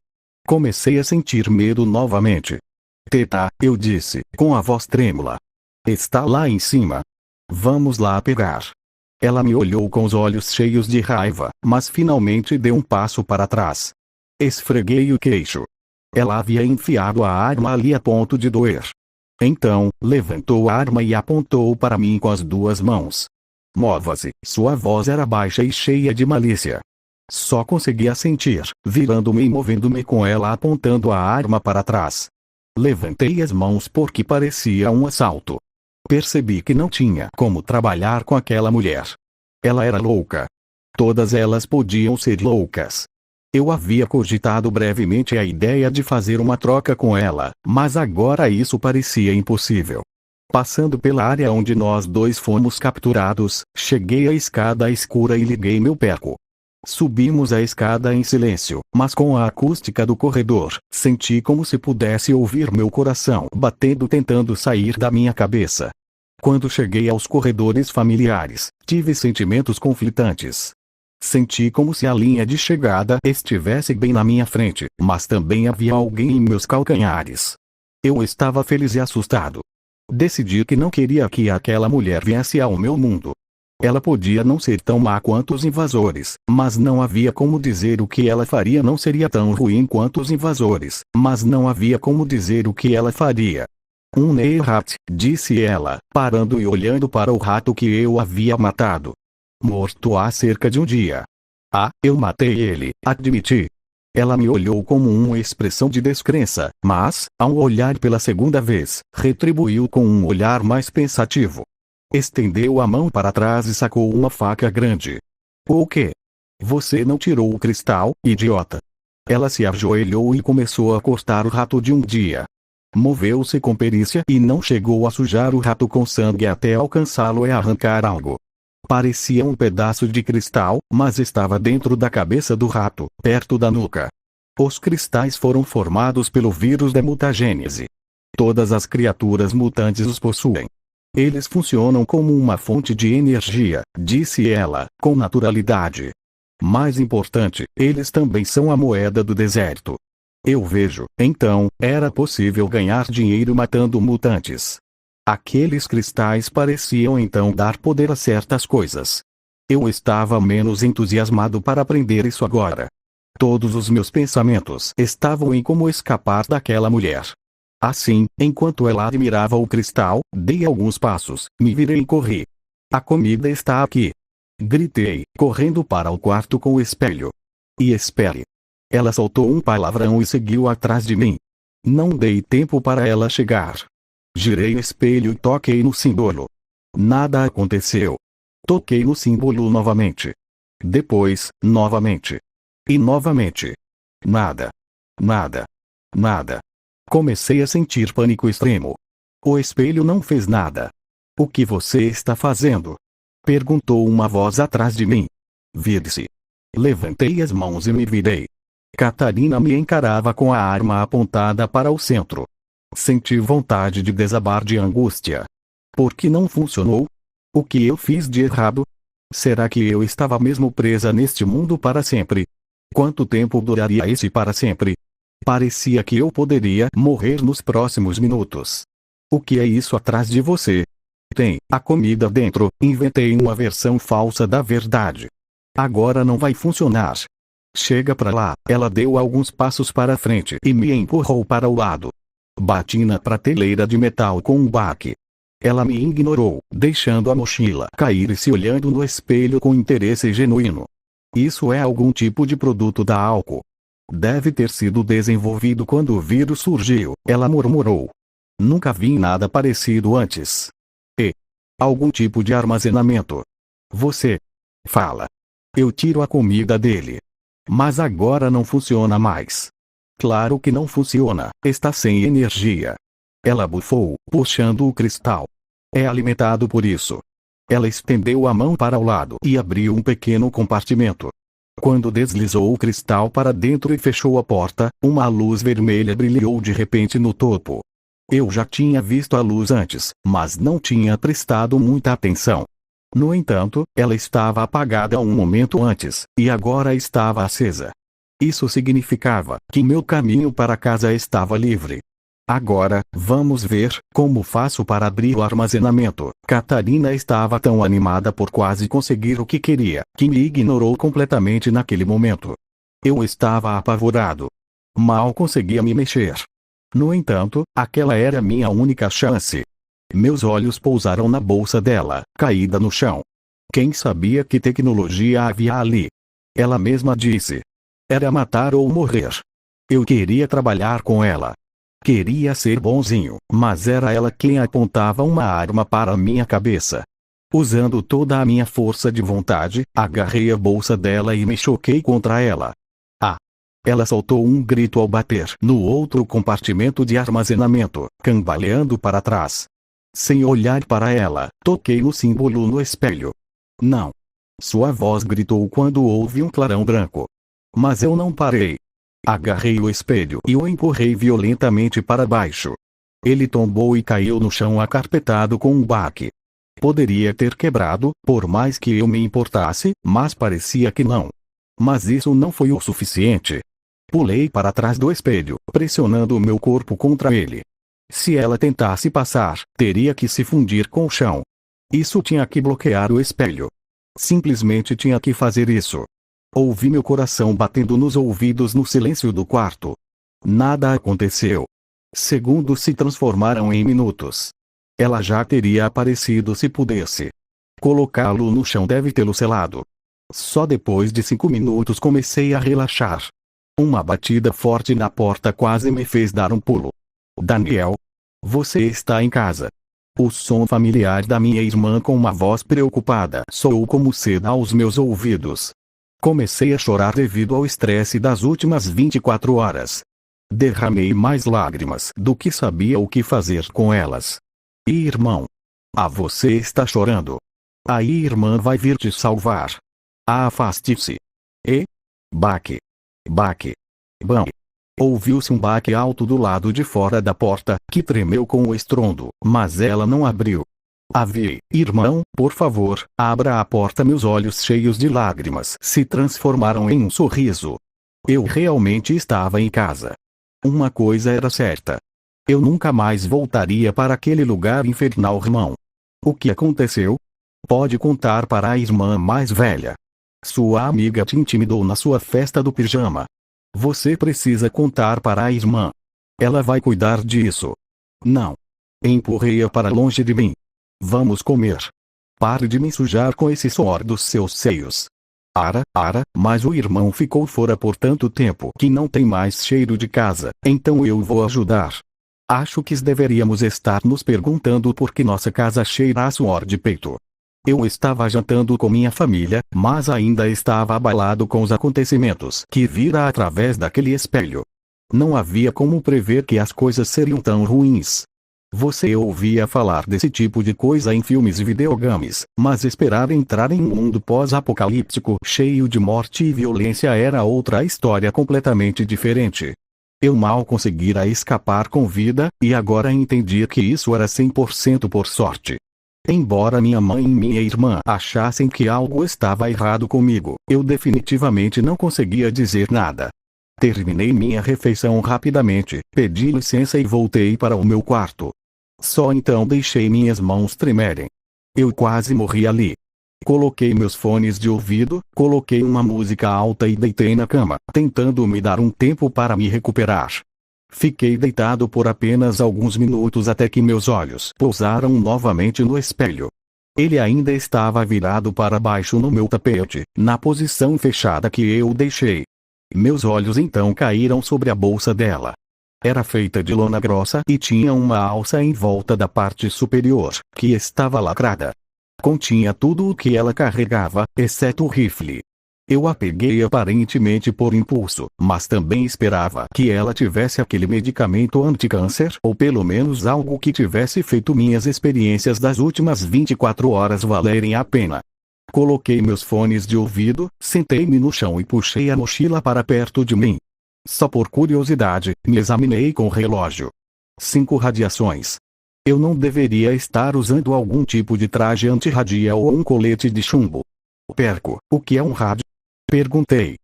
Comecei a sentir medo novamente. Teta, eu disse, com a voz trêmula. Está lá em cima. Vamos lá pegar. Ela me olhou com os olhos cheios de raiva, mas finalmente deu um passo para trás. Esfreguei o queixo. Ela havia enfiado a arma ali a ponto de doer. Então, levantou a arma e apontou para mim com as duas mãos. Mova-se. Sua voz era baixa e cheia de malícia. Só conseguia sentir, virando-me e movendo-me com ela apontando a arma para trás. Levantei as mãos porque parecia um assalto. Percebi que não tinha como trabalhar com aquela mulher. Ela era louca. Todas elas podiam ser loucas. Eu havia cogitado brevemente a ideia de fazer uma troca com ela, mas agora isso parecia impossível. Passando pela área onde nós dois fomos capturados, cheguei à escada escura e liguei meu perco. Subimos a escada em silêncio, mas com a acústica do corredor, senti como se pudesse ouvir meu coração batendo tentando sair da minha cabeça. Quando cheguei aos corredores familiares, tive sentimentos conflitantes. Senti como se a linha de chegada estivesse bem na minha frente, mas também havia alguém em meus calcanhares. Eu estava feliz e assustado. Decidi que não queria que aquela mulher viesse ao meu mundo. Ela podia não ser tão má quanto os invasores, mas não havia como dizer o que ela faria não seria tão ruim quanto os invasores, mas não havia como dizer o que ela faria. Um Neilrat, disse ela, parando e olhando para o rato que eu havia matado. Morto há cerca de um dia. Ah, eu matei ele, admiti. Ela me olhou com uma expressão de descrença, mas, ao olhar pela segunda vez, retribuiu com um olhar mais pensativo. Estendeu a mão para trás e sacou uma faca grande. O quê? Você não tirou o cristal, idiota? Ela se ajoelhou e começou a cortar o rato de um dia. Moveu-se com perícia e não chegou a sujar o rato com sangue até alcançá-lo e arrancar algo. Parecia um pedaço de cristal, mas estava dentro da cabeça do rato, perto da nuca. Os cristais foram formados pelo vírus da mutagênese. Todas as criaturas mutantes os possuem. Eles funcionam como uma fonte de energia, disse ela, com naturalidade. Mais importante, eles também são a moeda do deserto. Eu vejo, então, era possível ganhar dinheiro matando mutantes. Aqueles cristais pareciam então dar poder a certas coisas. Eu estava menos entusiasmado para aprender isso agora. Todos os meus pensamentos estavam em como escapar daquela mulher. Assim, enquanto ela admirava o cristal, dei alguns passos, me virei e corri. A comida está aqui. Gritei, correndo para o quarto com o espelho. E espere. Ela soltou um palavrão e seguiu atrás de mim. Não dei tempo para ela chegar. Girei o espelho e toquei no símbolo. Nada aconteceu. Toquei no símbolo novamente. Depois, novamente. E novamente. Nada. Nada. Nada. Comecei a sentir pânico extremo. O espelho não fez nada. O que você está fazendo? Perguntou uma voz atrás de mim. Vire-se. Levantei as mãos e me virei. Catarina me encarava com a arma apontada para o centro. Senti vontade de desabar de angústia. Por que não funcionou? O que eu fiz de errado? Será que eu estava mesmo presa neste mundo para sempre? Quanto tempo duraria esse para sempre? Parecia que eu poderia morrer nos próximos minutos. O que é isso atrás de você? Tem a comida dentro. Inventei uma versão falsa da verdade. Agora não vai funcionar. Chega pra lá. Ela deu alguns passos para frente e me empurrou para o lado. Bati na prateleira de metal com um baque. Ela me ignorou, deixando a mochila cair e se olhando no espelho com interesse genuíno. Isso é algum tipo de produto da álcool. Deve ter sido desenvolvido quando o vírus surgiu, ela murmurou. Nunca vi nada parecido antes. E algum tipo de armazenamento. Você fala. Eu tiro a comida dele. Mas agora não funciona mais. Claro que não funciona, está sem energia. Ela bufou, puxando o cristal. É alimentado por isso. Ela estendeu a mão para o lado e abriu um pequeno compartimento. Quando deslizou o cristal para dentro e fechou a porta, uma luz vermelha brilhou de repente no topo. Eu já tinha visto a luz antes, mas não tinha prestado muita atenção. No entanto, ela estava apagada um momento antes, e agora estava acesa. Isso significava que meu caminho para casa estava livre. Agora, vamos ver como faço para abrir o armazenamento. Catarina estava tão animada por quase conseguir o que queria, que me ignorou completamente naquele momento. Eu estava apavorado. Mal conseguia me mexer. No entanto, aquela era minha única chance. Meus olhos pousaram na bolsa dela, caída no chão. Quem sabia que tecnologia havia ali? Ela mesma disse. Era matar ou morrer. Eu queria trabalhar com ela. Queria ser bonzinho, mas era ela quem apontava uma arma para minha cabeça. Usando toda a minha força de vontade, agarrei a bolsa dela e me choquei contra ela. Ah! Ela soltou um grito ao bater no outro compartimento de armazenamento, cambaleando para trás. Sem olhar para ela, toquei no símbolo no espelho. Não! Sua voz gritou quando houve um clarão branco. Mas eu não parei. Agarrei o espelho e o empurrei violentamente para baixo. Ele tombou e caiu no chão acarpetado com um baque. Poderia ter quebrado, por mais que eu me importasse, mas parecia que não. Mas isso não foi o suficiente. Pulei para trás do espelho, pressionando o meu corpo contra ele. Se ela tentasse passar, teria que se fundir com o chão. Isso tinha que bloquear o espelho. Simplesmente tinha que fazer isso. Ouvi meu coração batendo nos ouvidos no silêncio do quarto. Nada aconteceu. Segundos se transformaram em minutos. Ela já teria aparecido se pudesse. Colocá-lo no chão deve tê-lo selado. Só depois de 5 minutos comecei a relaxar. Uma batida forte na porta quase me fez dar um pulo. Daniel? Você está em casa? O som familiar da minha irmã com uma voz preocupada soou como seda aos meus ouvidos. Comecei a chorar devido ao estresse das últimas 24 horas. Derramei mais lágrimas do que sabia o que fazer com elas. Irmão. Ah, você está chorando. A irmã vai vir te salvar. Afaste-se. E? Baque. Baque. Bam. Ouviu-se um baque alto do lado de fora da porta, que tremeu com o estrondo, mas ela não abriu. Aviei, irmão, por favor, abra a porta. Meus olhos cheios de lágrimas se transformaram em um sorriso. Eu realmente estava em casa. Uma coisa era certa. Eu nunca mais voltaria para aquele lugar infernal, irmão. O que aconteceu? Pode contar para a irmã mais velha. Sua amiga te intimidou na sua festa do pijama. Você precisa contar para a irmã. Ela vai cuidar disso. Não. Empurrei-a para longe de mim. Vamos comer. Pare de me sujar com esse suor dos seus seios. Mas o irmão ficou fora por tanto tempo que não tem mais cheiro de casa, então eu vou ajudar. Acho que deveríamos estar nos perguntando por que nossa casa cheira a suor de peito. Eu estava jantando com minha família, mas ainda estava abalado com os acontecimentos que vira através daquele espelho. Não havia como prever que as coisas seriam tão ruins. Você ouvia falar desse tipo de coisa em filmes e videogames, mas esperar entrar em um mundo pós-apocalíptico cheio de morte e violência era outra história completamente diferente. Eu mal conseguira escapar com vida, e agora entendi que isso era 100% por sorte. Embora minha mãe e minha irmã achassem que algo estava errado comigo, eu definitivamente não conseguia dizer nada. Terminei minha refeição rapidamente, pedi licença e voltei para o meu quarto. Só então deixei minhas mãos tremerem. Eu quase morri ali. Coloquei meus fones de ouvido, coloquei uma música alta e deitei na cama, tentando me dar um tempo para me recuperar. Fiquei deitado por apenas alguns minutos até que meus olhos pousaram novamente no espelho. Ele ainda estava virado para baixo no meu tapete, na posição fechada que eu deixei. Meus olhos então caíram sobre a bolsa dela. Era feita de lona grossa e tinha uma alça em volta da parte superior, que estava lacrada. Continha tudo o que ela carregava, exceto o rifle. Eu a peguei aparentemente por impulso, mas também esperava que ela tivesse aquele medicamento anticâncer ou pelo menos algo que tivesse feito minhas experiências das últimas 24 horas valerem a pena. Coloquei meus fones de ouvido, sentei-me no chão e puxei a mochila para perto de mim. Só por curiosidade, me examinei com o relógio. 5 radiações. Eu não deveria estar usando algum tipo de traje antirradia ou um colete de chumbo. Perco, o que é um rádio? Perguntei.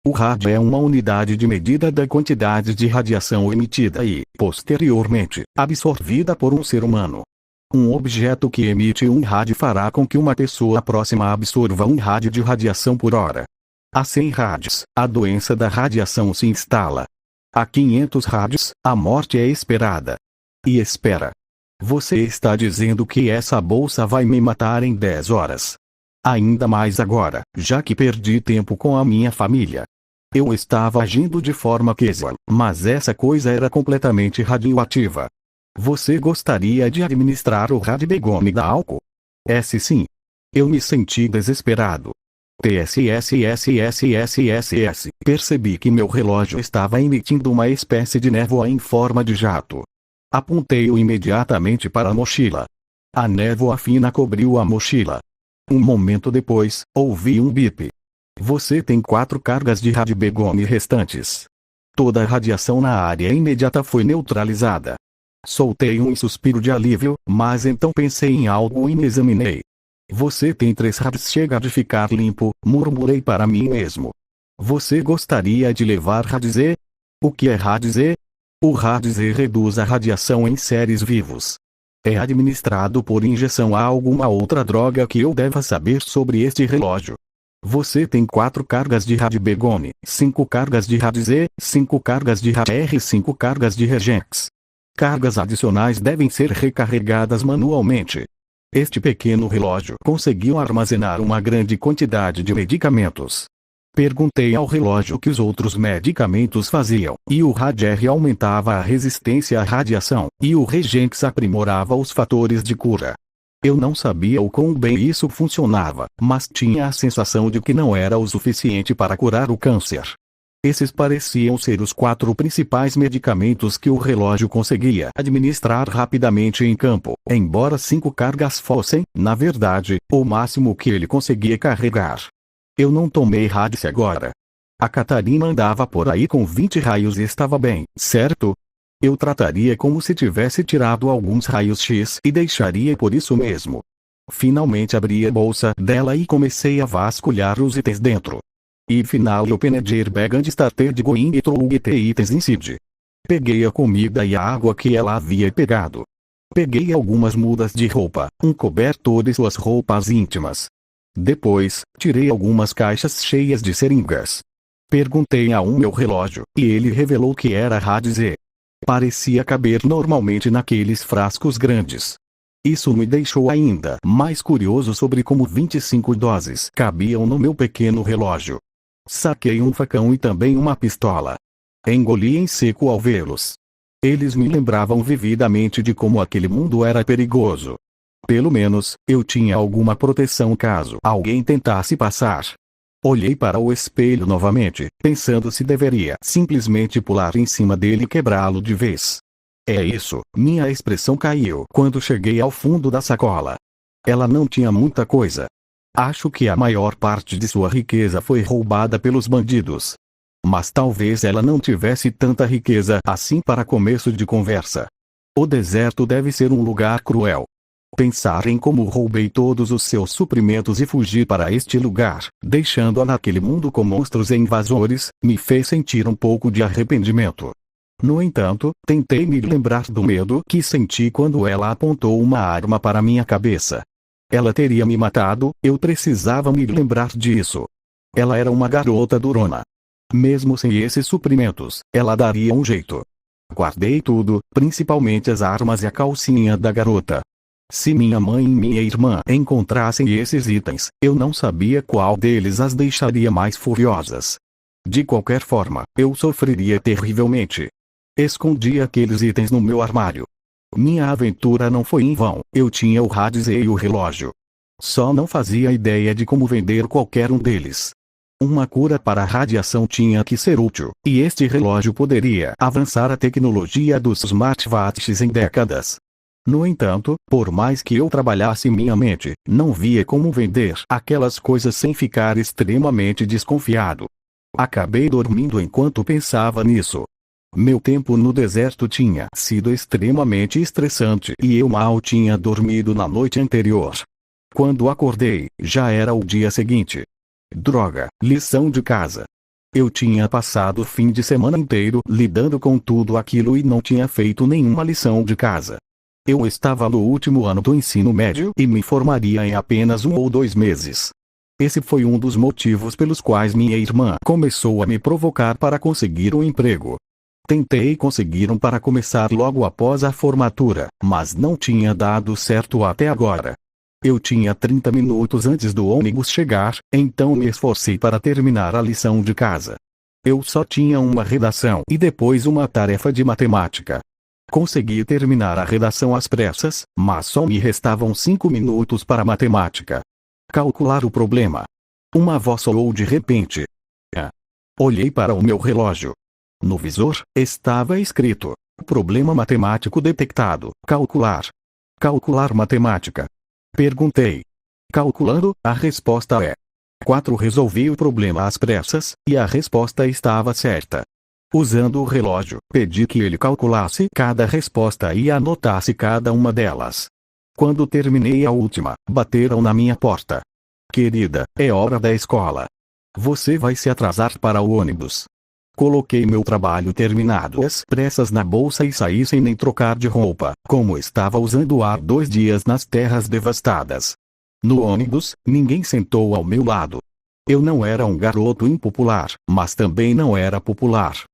O rádio é uma unidade de medida da quantidade de radiação emitida e, posteriormente, absorvida por um ser humano. Um objeto que emite um rádio fará com que uma pessoa próxima absorva um rádio de radiação por hora. A 100 rádios, a doença da radiação se instala. A 500 rádios, a morte é esperada. E espera. Você está dizendo que essa bolsa vai me matar em 10 horas. Ainda mais agora, já que perdi tempo com a minha família. Eu estava agindo de forma casual, mas essa coisa era completamente radioativa. Você gostaria de administrar o radibegome da álcool? Sim. Eu me senti desesperado. TSSSSSSS. Percebi que meu relógio estava emitindo uma espécie de névoa em forma de jato. Apontei-o imediatamente para a mochila. A névoa fina cobriu a mochila. Um momento depois, ouvi um bip. Você tem 4 cargas de radibegome restantes. Toda a radiação na área imediata foi neutralizada. Soltei um suspiro de alívio, mas então pensei em algo e me examinei. Você tem 3 rádios, chega de ficar limpo, murmurei para mim mesmo. Você gostaria de levar rádio Z? O que é rádio Z? O rádio Z reduz a radiação em seres vivos. É administrado por injeção a alguma outra droga que eu deva saber sobre este relógio. Você tem 4 cargas de radibegome, 5 cargas de rádio Z, 5 cargas de rádio R e 5 cargas de regex. Cargas adicionais devem ser recarregadas manualmente. Este pequeno relógio conseguiu armazenar uma grande quantidade de medicamentos. Perguntei ao relógio o que os outros medicamentos faziam, e o Rad-R aumentava a resistência à radiação, e o Regex aprimorava os fatores de cura. Eu não sabia o quão bem isso funcionava, mas tinha a sensação de que não era o suficiente para curar o câncer. Esses pareciam ser os 4 principais medicamentos que o relógio conseguia administrar rapidamente em campo, embora 5 cargas fossem, na verdade, o máximo que ele conseguia carregar. Eu não tomei rádio agora. A Catarina andava por aí com 20 raios e estava bem, certo? Eu trataria como se tivesse tirado alguns raios X e deixaria por isso mesmo. Finalmente abri a bolsa dela e comecei a vasculhar os itens dentro. E final opened your bag and started going through the itens inside. Peguei a comida e a água que ela havia pegado. Peguei algumas mudas de roupa, um cobertor e suas roupas íntimas. Depois, tirei algumas caixas cheias de seringas. Perguntei a meu relógio, e ele revelou que era Rádio Z. Parecia caber normalmente naqueles frascos grandes. Isso me deixou ainda mais curioso sobre como 25 doses cabiam no meu pequeno relógio. Saquei um facão e também uma pistola. Engoli em seco ao vê-los. Eles me lembravam vividamente de como aquele mundo era perigoso. Pelo menos, eu tinha alguma proteção caso alguém tentasse passar. Olhei para o espelho novamente, pensando se deveria simplesmente pular em cima dele e quebrá-lo de vez. É isso, minha expressão caiu quando cheguei ao fundo da sacola. Ela não tinha muita coisa. Acho que a maior parte de sua riqueza foi roubada pelos bandidos. Mas talvez ela não tivesse tanta riqueza assim para começo de conversa. O deserto deve ser um lugar cruel. Pensar em como roubei todos os seus suprimentos e fugi para este lugar, deixando-a naquele mundo com monstros e invasores, me fez sentir um pouco de arrependimento. No entanto, tentei me lembrar do medo que senti quando ela apontou uma arma para minha cabeça. Ela teria me matado, eu precisava me lembrar disso. Ela era uma garota durona. Mesmo sem esses suprimentos, ela daria um jeito. Guardei tudo, principalmente as armas e a calcinha da garota. Se minha mãe e minha irmã encontrassem esses itens, eu não sabia qual deles as deixaria mais furiosas. De qualquer forma, eu sofreria terrivelmente. Escondi aqueles itens no meu armário. Minha aventura não foi em vão, eu tinha o Hades e o relógio. Só não fazia ideia de como vender qualquer um deles. Uma cura para a radiação tinha que ser útil, e este relógio poderia avançar a tecnologia dos smartwatches em décadas. No entanto, por mais que eu trabalhasse minha mente, não via como vender aquelas coisas sem ficar extremamente desconfiado. Acabei dormindo enquanto pensava nisso. Meu tempo no deserto tinha sido extremamente estressante e eu mal tinha dormido na noite anterior. Quando acordei, já era o dia seguinte. Droga, lição de casa. Eu tinha passado o fim de semana inteiro lidando com tudo aquilo e não tinha feito nenhuma lição de casa. Eu estava no último ano do ensino médio e me formaria em apenas 1 ou 2 meses. Esse foi um dos motivos pelos quais minha irmã começou a me provocar para conseguir um emprego. Tentei conseguir um para começar logo após a formatura, mas não tinha dado certo até agora. Eu tinha 30 minutos antes do ônibus chegar, então me esforcei para terminar a lição de casa. Eu só tinha uma redação e depois uma tarefa de matemática. Consegui terminar a redação às pressas, mas só me restavam 5 minutos para matemática. Calcular o problema. Uma voz soou de repente. Olhei para o meu relógio. No visor, estava escrito: problema matemático detectado, calcular. Calcular matemática. Perguntei. Calculando, a resposta é 4. Resolvi o problema às pressas, e a resposta estava certa. Usando o relógio, pedi que ele calculasse cada resposta e anotasse cada uma delas. Quando terminei a última, bateram na minha porta. Querida, é hora da escola. Você vai se atrasar para o ônibus. Coloquei meu trabalho terminado às pressas na bolsa e saí sem nem trocar de roupa, como estava usando há 2 dias nas terras devastadas. No ônibus, ninguém sentou ao meu lado. Eu não era um garoto impopular, mas também não era popular.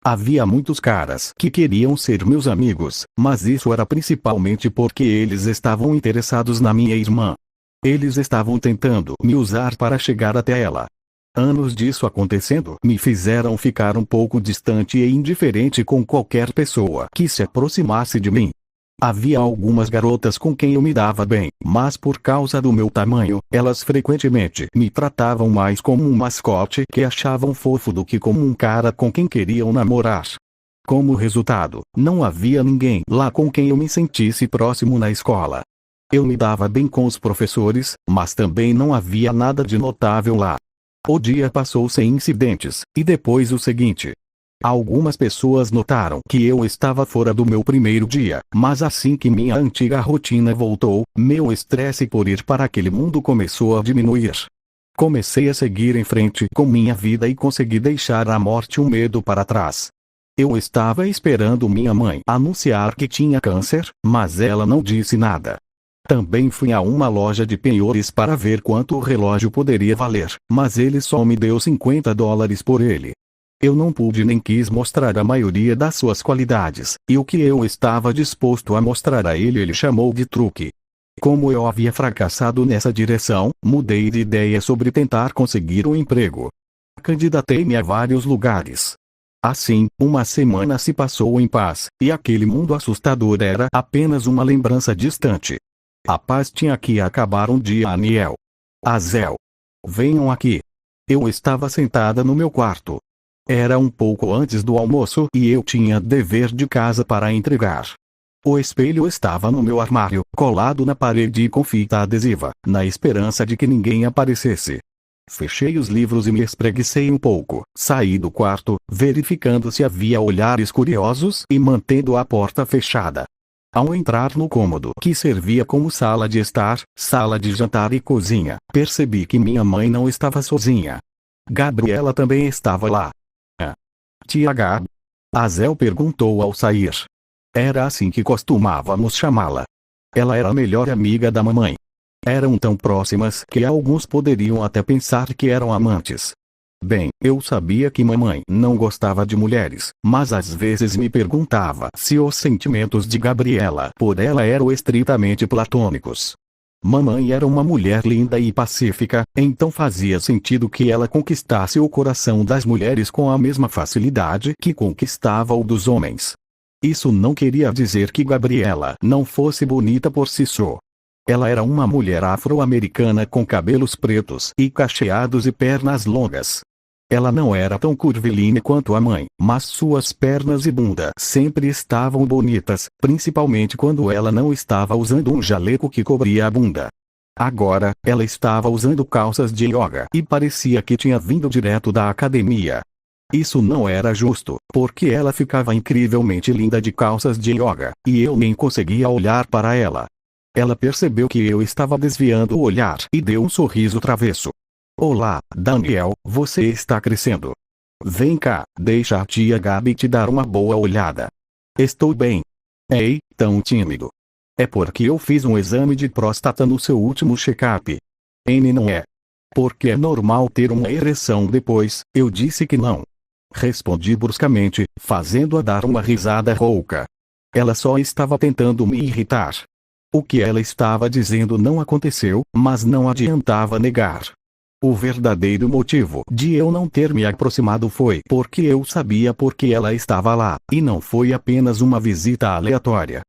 Havia muitos caras que queriam ser meus amigos, mas isso era principalmente porque eles estavam interessados na minha irmã. Eles estavam tentando me usar para chegar até ela. Anos disso acontecendo me fizeram ficar um pouco distante e indiferente com qualquer pessoa que se aproximasse de mim. Havia algumas garotas com quem eu me dava bem, mas por causa do meu tamanho, elas frequentemente me tratavam mais como um mascote que achavam fofo do que como um cara com quem queriam namorar. Como resultado, não havia ninguém lá com quem eu me sentisse próximo na escola. Eu me dava bem com os professores, mas também não havia nada de notável lá. O dia passou sem incidentes, e depois o seguinte. Algumas pessoas notaram que eu estava fora do meu primeiro dia, mas assim que minha antiga rotina voltou, meu estresse por ir para aquele mundo começou a diminuir. Comecei a seguir em frente com minha vida e consegui deixar a morte e o medo para trás. Eu estava esperando minha mãe anunciar que tinha câncer, mas ela não disse nada. Também fui a uma loja de penhores para ver quanto o relógio poderia valer, mas ele só me deu $50 por ele. Eu não pude nem quis mostrar a maioria das suas qualidades, e o que eu estava disposto a mostrar a ele chamou de truque. Como eu havia fracassado nessa direção, mudei de ideia sobre tentar conseguir um emprego. Candidatei-me a vários lugares. Assim, uma semana se passou em paz, e aquele mundo assustador era apenas uma lembrança distante. A paz tinha que acabar um dia. Aniel. Azel. Venham aqui. Eu estava sentada no meu quarto. Era um pouco antes do almoço e eu tinha dever de casa para entregar. O espelho estava no meu armário, colado na parede com fita adesiva, na esperança de que ninguém aparecesse. Fechei os livros e me espreguicei um pouco. Saí do quarto, verificando se havia olhares curiosos e mantendo a porta fechada. Ao entrar no cômodo que servia como sala de estar, sala de jantar e cozinha, percebi que minha mãe não estava sozinha. Gabriela também estava lá. Tia Gab? Azel perguntou ao sair. Era assim que costumávamos chamá-la. Ela era a melhor amiga da mamãe. Eram tão próximas que alguns poderiam até pensar que eram amantes. Bem, eu sabia que mamãe não gostava de mulheres, mas às vezes me perguntava se os sentimentos de Gabriela por ela eram estritamente platônicos. Mamãe era uma mulher linda e pacífica, então fazia sentido que ela conquistasse o coração das mulheres com a mesma facilidade que conquistava o dos homens. Isso não queria dizer que Gabriela não fosse bonita por si só. Ela era uma mulher afro-americana com cabelos pretos e cacheados e pernas longas. Ela não era tão curvilínea quanto a mãe, mas suas pernas e bunda sempre estavam bonitas, principalmente quando ela não estava usando um jaleco que cobria a bunda. Agora, ela estava usando calças de yoga e parecia que tinha vindo direto da academia. Isso não era justo, porque ela ficava incrivelmente linda de calças de yoga, e eu nem conseguia olhar para ela. Ela percebeu que eu estava desviando o olhar e deu um sorriso travesso. Olá, Daniel, você está crescendo. Vem cá, deixa a tia Gabi te dar uma boa olhada. Estou bem. Ei, tão tímido. É porque eu fiz um exame de próstata no seu último check-up. N não é. Porque é normal ter uma ereção depois, eu disse que não. Respondi bruscamente, fazendo-a dar uma risada rouca. Ela só estava tentando me irritar. O que ela estava dizendo não aconteceu, mas não adiantava negar. O verdadeiro motivo de eu não ter me aproximado foi porque eu sabia porque ela estava lá, e não foi apenas uma visita aleatória.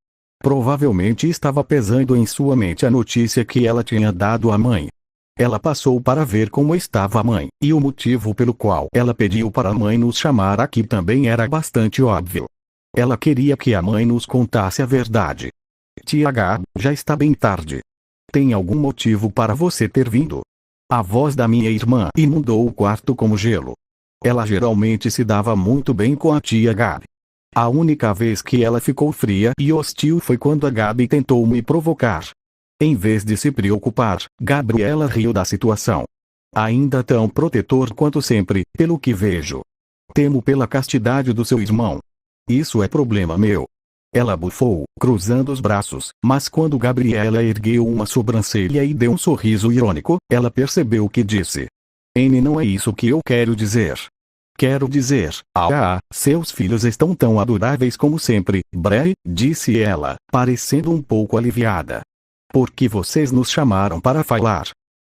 Provavelmente estava pesando em sua mente a notícia que ela tinha dado à mãe. Ela passou para ver como estava a mãe, e o motivo pelo qual ela pediu para a mãe nos chamar aqui também era bastante óbvio. Ela queria que a mãe nos contasse a verdade. Tia Gab, já está bem tarde. Tem algum motivo para você ter vindo? A voz da minha irmã inundou o quarto como gelo. Ela geralmente se dava muito bem com a tia Gabi. A única vez que ela ficou fria e hostil foi quando a Gabi tentou me provocar. Em vez de se preocupar, Gabriela riu da situação. Ainda tão protetor quanto sempre, pelo que vejo. Temo pela castidade do seu irmão. Isso é problema meu. Ela bufou, cruzando os braços, mas quando Gabriela ergueu uma sobrancelha e deu um sorriso irônico, ela percebeu que disse. N não é isso que eu quero dizer. Quero dizer, seus filhos estão tão adoráveis como sempre, Bre, disse ela, parecendo um pouco aliviada. Por que vocês nos chamaram para falar?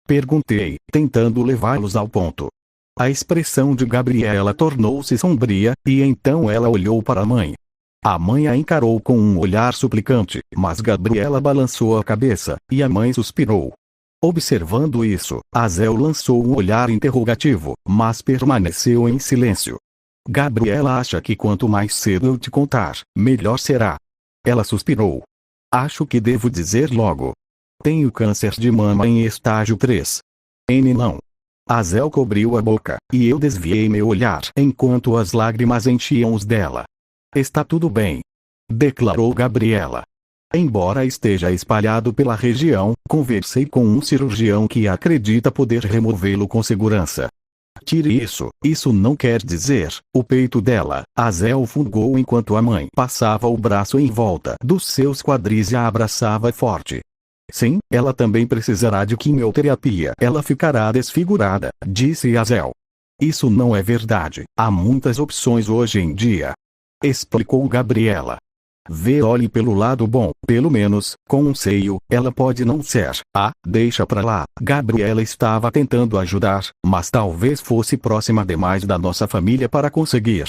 Perguntei, tentando levá-los ao ponto. A expressão de Gabriela tornou-se sombria, e então ela olhou para a mãe. A mãe a encarou com um olhar suplicante, mas Gabriela balançou a cabeça, e a mãe suspirou. Observando isso, Azel lançou um olhar interrogativo, mas permaneceu em silêncio. Gabriela acha que quanto mais cedo eu te contar, melhor será. Ela suspirou. Acho que devo dizer logo. Tenho câncer de mama em estágio 3. N não. Azel cobriu a boca, e eu desviei meu olhar enquanto as lágrimas enchiam os dela. Está tudo bem. Declarou Gabriela. Embora esteja espalhado pela região, conversei com um cirurgião que acredita poder removê-lo com segurança. Tire isso não quer dizer, o peito dela, Azel fungou enquanto a mãe passava o braço em volta dos seus quadris e a abraçava forte. Sim, ela também precisará de quimioterapia. Ela ficará desfigurada, disse Azel. Isso não é verdade, há muitas opções hoje em dia. Explicou Gabriela. Olhe pelo lado bom, pelo menos, com um seio, ela pode não ser. Deixa pra lá. Gabriela estava tentando ajudar, mas talvez fosse próxima demais da nossa família para conseguir.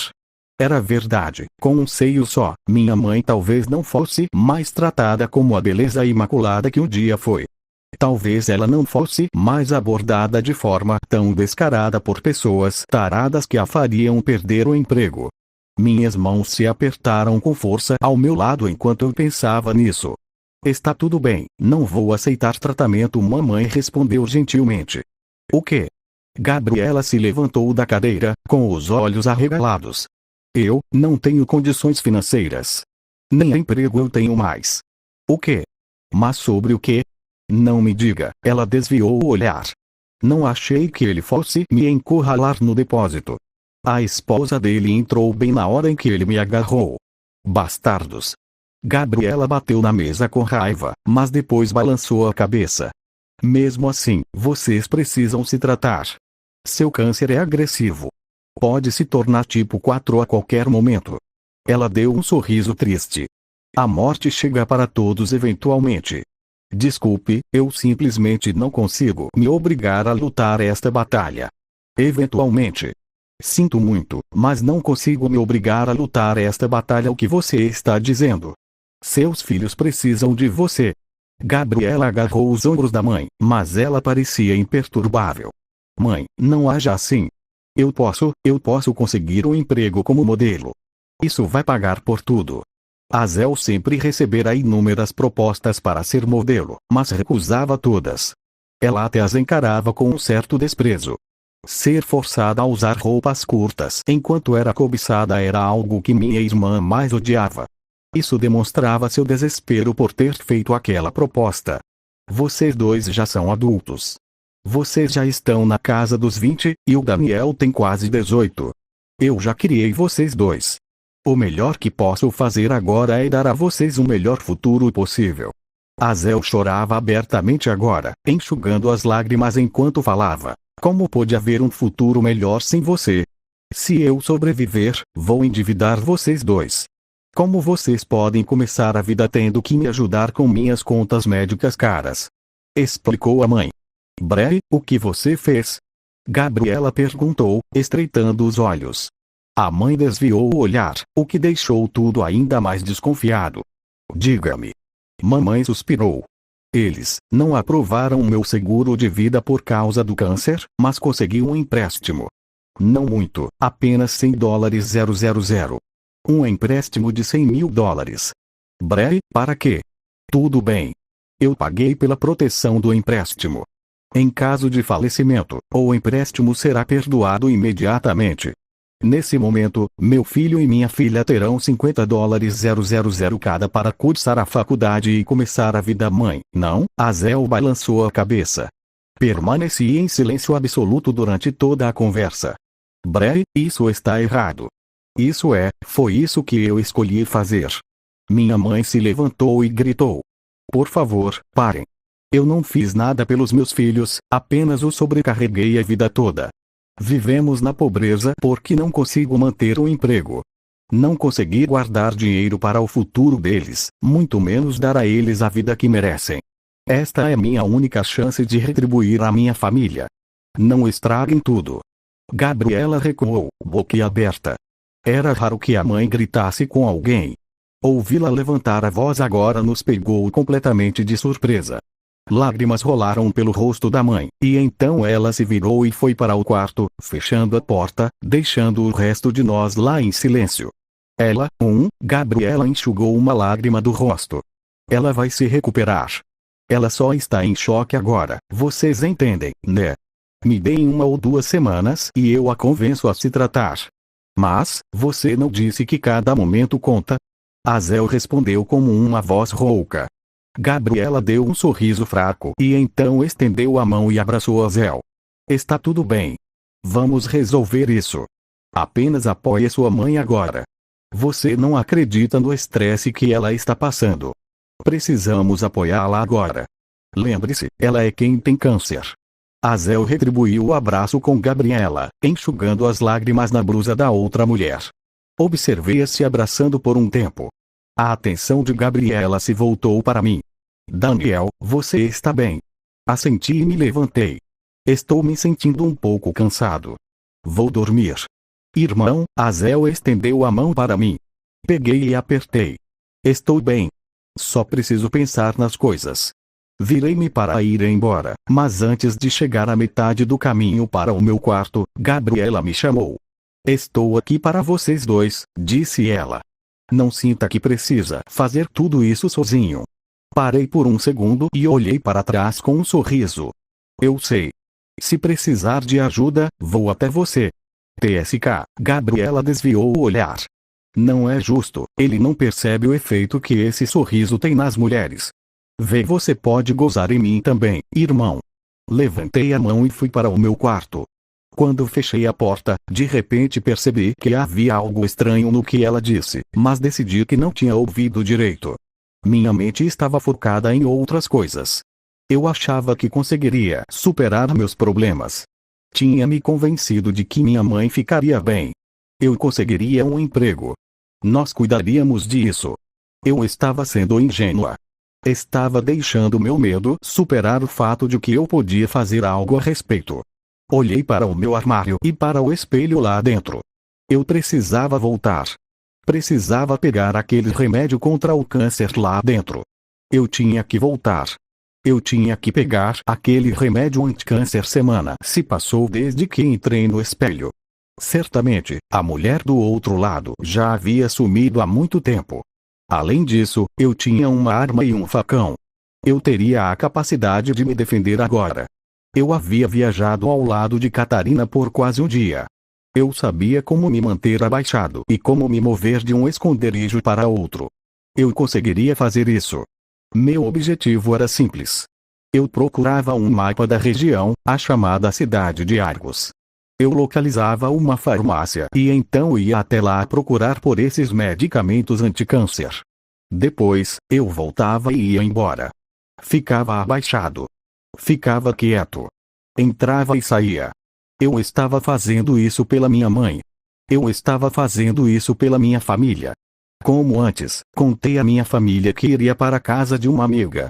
Era verdade, com um seio só, minha mãe talvez não fosse mais tratada como a beleza imaculada que um dia foi. Talvez ela não fosse mais abordada de forma tão descarada por pessoas taradas que a fariam perder o emprego. Minhas mãos se apertaram com força ao meu lado enquanto eu pensava nisso. Está tudo bem, não vou aceitar tratamento, mamãe respondeu gentilmente. O quê? Gabriela se levantou da cadeira, com os olhos arregalados. Eu não tenho condições financeiras. Nem emprego eu tenho mais. O quê? Mas sobre o quê? Não me diga, ela desviou o olhar. Não achei que ele fosse me encurralar no depósito. A esposa dele entrou bem na hora em que ele me agarrou. Bastardos. Gabriela bateu na mesa com raiva, mas depois balançou a cabeça. Mesmo assim, vocês precisam se tratar. Seu câncer é agressivo. Pode se tornar tipo 4 a qualquer momento. Ela deu um sorriso triste. A morte chega para todos eventualmente. Desculpe, eu simplesmente não consigo me obrigar a lutar esta batalha. Eventualmente. Sinto muito, mas não consigo me obrigar a lutar esta batalha. O que você está dizendo? Seus filhos precisam de você. Gabriela agarrou os ombros da mãe, mas ela parecia imperturbável. Mãe, não haja assim. Eu posso conseguir um emprego como modelo. Isso vai pagar por tudo. Azel sempre recebera inúmeras propostas para ser modelo, mas recusava todas. Ela até as encarava com um certo desprezo. Ser forçada a usar roupas curtas enquanto era cobiçada era algo que minha irmã mais odiava. Isso demonstrava seu desespero por ter feito aquela proposta. Vocês dois já são adultos. Vocês já estão na casa dos 20, e o Daniel tem quase 18. Eu já criei vocês dois. O melhor que posso fazer agora é dar a vocês o melhor futuro possível. Azel chorava abertamente agora, enxugando as lágrimas enquanto falava. Como pode haver um futuro melhor sem você? Se eu sobreviver, vou endividar vocês dois. Como vocês podem começar a vida tendo que me ajudar com minhas contas médicas caras? Explicou a mãe. Bree, o que você fez? Gabriela perguntou, estreitando os olhos. A mãe desviou o olhar, o que deixou tudo ainda mais desconfiado. Diga-me. Mamãe suspirou. Eles não aprovaram meu seguro de vida por causa do câncer, mas consegui um empréstimo. Não muito, apenas $100,000. Um empréstimo de $100.000. Bree, para quê? Tudo bem. Eu paguei pela proteção do empréstimo. Em caso de falecimento, o empréstimo será perdoado imediatamente. Nesse momento, meu filho e minha filha terão $50,000 cada para cursar a faculdade e começar a vida. Mãe, não? Azel balançou a cabeça. Permaneci em silêncio absoluto durante toda a conversa. Bree, isso está errado. Foi isso que eu escolhi fazer. Minha mãe se levantou e gritou. Por favor, parem. Eu não fiz nada pelos meus filhos, apenas os sobrecarreguei a vida toda. Vivemos na pobreza porque não consigo manter o emprego. Não consegui guardar dinheiro para o futuro deles, muito menos dar a eles a vida que merecem. Esta é minha única chance de retribuir a minha família. Não estraguem tudo. Gabriela recuou, boquiaberta. Era raro que a mãe gritasse com alguém. Ouvi-la levantar a voz agora nos pegou completamente de surpresa. Lágrimas rolaram pelo rosto da mãe, e então ela se virou e foi para o quarto, fechando a porta, deixando o resto de nós lá em silêncio. Gabriela enxugou uma lágrima do rosto. Ela vai se recuperar. Ela só está em choque agora, vocês entendem, né? Me deem 1 ou 2 semanas e eu a convenço a se tratar. Mas, você não disse que cada momento conta? Azel respondeu como uma voz rouca. Gabriela deu um sorriso fraco e então estendeu a mão e abraçou Azel. Está tudo bem. Vamos resolver isso. Apenas apoie sua mãe agora. Você não acredita no estresse que ela está passando. Precisamos apoiá-la agora. Lembre-se, ela é quem tem câncer. Azel retribuiu o abraço com Gabriela, enxugando as lágrimas na blusa da outra mulher. Observei-a se abraçando por um tempo. A atenção de Gabriela se voltou para mim. Daniel, você está bem? Assenti e me levantei. Estou me sentindo um pouco cansado. Vou dormir. Irmão, Azel estendeu a mão para mim. Peguei e apertei. Estou bem. Só preciso pensar nas coisas. Virei-me para ir embora, mas antes de chegar à metade do caminho para o meu quarto, Gabriela me chamou. Estou aqui para vocês dois, disse ela. Não sinta que precisa fazer tudo isso sozinho. Parei por um segundo e olhei para trás com um sorriso. Eu sei. Se precisar de ajuda, vou até você. TSK. Gabriela desviou o olhar. Não é justo, ele não percebe o efeito que esse sorriso tem nas mulheres. Vê, você pode gozar em mim também, irmão. Levantei a mão e fui para o meu quarto. Quando fechei a porta, de repente percebi que havia algo estranho no que ela disse, mas decidi que não tinha ouvido direito. Minha mente estava focada em outras coisas. Eu achava que conseguiria superar meus problemas. Tinha me convencido de que minha mãe ficaria bem. Eu conseguiria um emprego. Nós cuidaríamos disso. Eu estava sendo ingênua. Estava deixando meu medo superar o fato de que eu podia fazer algo a respeito. Olhei para o meu armário e para o espelho lá dentro. Eu precisava voltar. Precisava pegar aquele remédio contra o câncer lá dentro. Eu tinha que voltar. Eu tinha que pegar aquele remédio anti-câncer. Semana se passou desde que entrei no espelho. Certamente, a mulher do outro lado já havia sumido há muito tempo. Além disso, eu tinha uma arma e um facão. Eu teria a capacidade de me defender agora. Eu havia viajado ao lado de Catarina por quase um dia. Eu sabia como me manter abaixado e como me mover de um esconderijo para outro. Eu conseguiria fazer isso. Meu objetivo era simples. Eu procurava um mapa da região, a chamada cidade de Argos. Eu localizava uma farmácia e então ia até lá procurar por esses medicamentos anti-câncer. Depois, eu voltava e ia embora. Ficava abaixado. Ficava quieto. Entrava e saía. Eu estava fazendo isso pela minha mãe. Eu estava fazendo isso pela minha família. Como antes, contei à minha família que iria para a casa de uma amiga.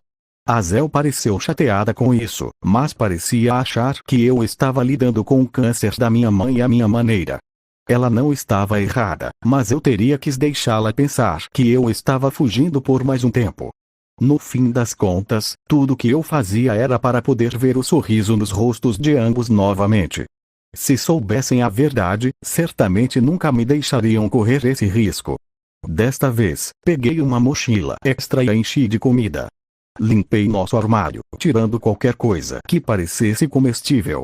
A Zel pareceu chateada com isso, mas parecia achar que eu estava lidando com o câncer da minha mãe à minha maneira. Ela não estava errada, mas eu teria que deixá-la pensar que eu estava fugindo por mais um tempo. No fim das contas, tudo que eu fazia era para poder ver o sorriso nos rostos de ambos novamente. Se soubessem a verdade, certamente nunca me deixariam correr esse risco. Desta vez, peguei uma mochila extra e a enchi de comida. Limpei nosso armário, tirando qualquer coisa que parecesse comestível.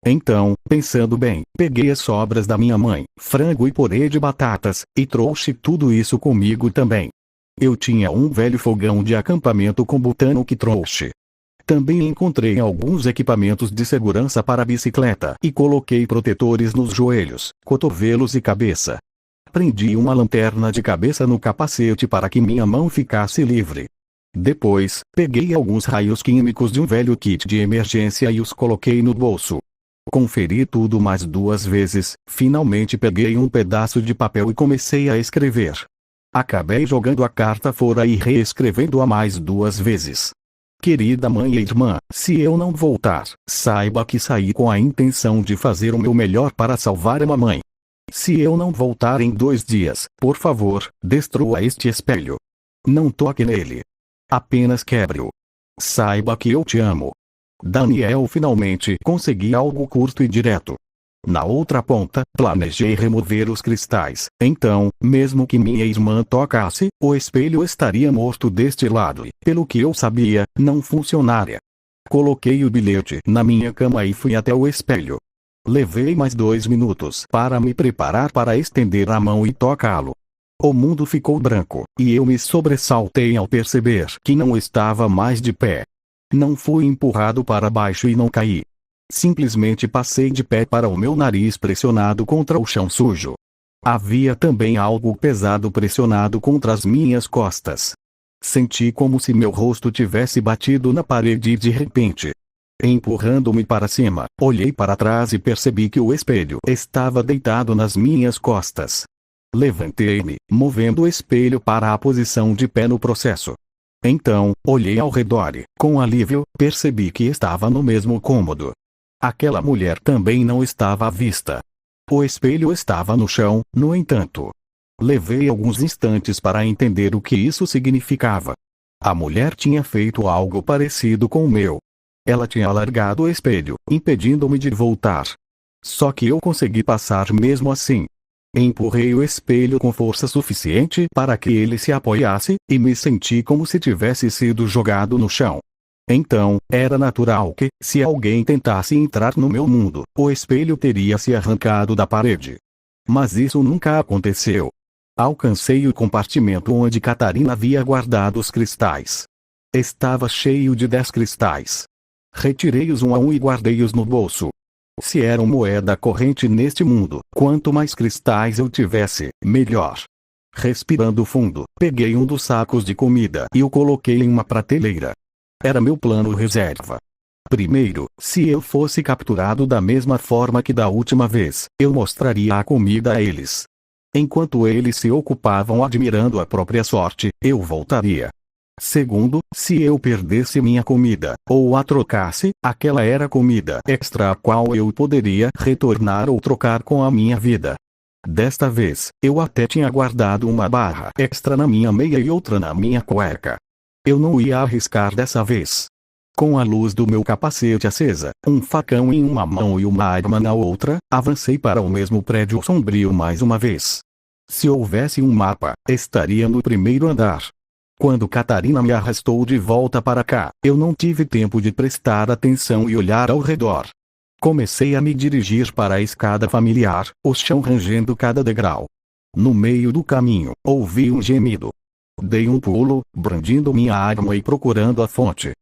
Então, pensando bem, peguei as sobras da minha mãe, frango e purê de batatas, e trouxe tudo isso comigo também. Eu tinha um velho fogão de acampamento com butano que trouxe. Também encontrei alguns equipamentos de segurança para a bicicleta e coloquei protetores nos joelhos, cotovelos e cabeça. Prendi uma lanterna de cabeça no capacete para que minha mão ficasse livre. Depois, peguei alguns raios químicos de um velho kit de emergência e os coloquei no bolso. Conferi tudo mais 2 vezes, finalmente peguei um pedaço de papel e comecei a escrever. Acabei jogando a carta fora e reescrevendo-a mais 2 vezes. Querida mãe e irmã, se eu não voltar, saiba que saí com a intenção de fazer o meu melhor para salvar a mamãe. Se eu não voltar em 2 dias, por favor, destrua este espelho. Não toque nele. Apenas quebre-o. Saiba que eu te amo. Daniel. Finalmente consegui algo curto e direto. Na outra ponta, planejei remover os cristais. Então, mesmo que minha irmã tocasse, o espelho estaria morto deste lado e, pelo que eu sabia, não funcionaria. Coloquei o bilhete na minha cama e fui até o espelho. Levei mais 2 minutos para me preparar para estender a mão e tocá-lo. O mundo ficou branco, e eu me sobressaltei ao perceber que não estava mais de pé. Não fui empurrado para baixo e não caí. Simplesmente passei de pé para o meu nariz pressionado contra o chão sujo. Havia também algo pesado pressionado contra as minhas costas. Senti como se meu rosto tivesse batido na parede e de repente, empurrando-me para cima, olhei para trás e percebi que o espelho estava deitado nas minhas costas. Levantei-me, movendo o espelho para a posição de pé no processo. Então, olhei ao redor e, com alívio, percebi que estava no mesmo cômodo. Aquela mulher também não estava à vista. O espelho estava no chão, no entanto. Levei alguns instantes para entender o que isso significava. A mulher tinha feito algo parecido com o meu. Ela tinha alargado o espelho, impedindo-me de voltar. Só que eu consegui passar mesmo assim. Empurrei o espelho com força suficiente para que ele se apoiasse, e me senti como se tivesse sido jogado no chão. Então, era natural que, se alguém tentasse entrar no meu mundo, o espelho teria se arrancado da parede. Mas isso nunca aconteceu. Alcancei o compartimento onde Catarina havia guardado os cristais. Estava cheio de 10 cristais. Retirei-os um a um e guardei-os no bolso. Se eram moeda corrente neste mundo, quanto mais cristais eu tivesse, melhor. Respirando fundo, peguei um dos sacos de comida e o coloquei em uma prateleira. Era meu plano reserva. Primeiro, se eu fosse capturado da mesma forma que da última vez, eu mostraria a comida a eles. Enquanto eles se ocupavam admirando a própria sorte, eu voltaria. Segundo, se eu perdesse minha comida, ou a trocasse, aquela era comida extra a qual eu poderia retornar ou trocar com a minha vida. Desta vez, eu até tinha guardado uma barra extra na minha meia e outra na minha cueca. Eu não ia arriscar dessa vez. Com a luz do meu capacete acesa, um facão em uma mão e uma arma na outra, avancei para o mesmo prédio sombrio mais uma vez. Se houvesse um mapa, estaria no primeiro andar. Quando Catarina me arrastou de volta para cá, eu não tive tempo de prestar atenção e olhar ao redor. Comecei a me dirigir para a escada familiar, o chão rangendo cada degrau. No meio do caminho, ouvi um gemido. Dei um pulo, brandindo minha arma e procurando a fonte.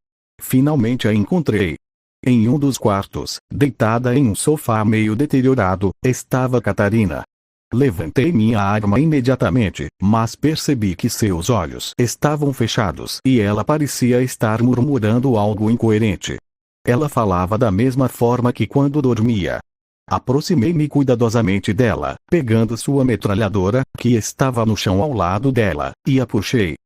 Finalmente a encontrei. Em um dos quartos, deitada em um sofá meio deteriorado, estava Catarina. Levantei minha arma imediatamente, mas percebi que seus olhos estavam fechados e ela parecia estar murmurando algo incoerente. Ela falava da mesma forma que quando dormia. Aproximei-me cuidadosamente dela, pegando sua metralhadora, que estava no chão ao lado dela, e a puxei.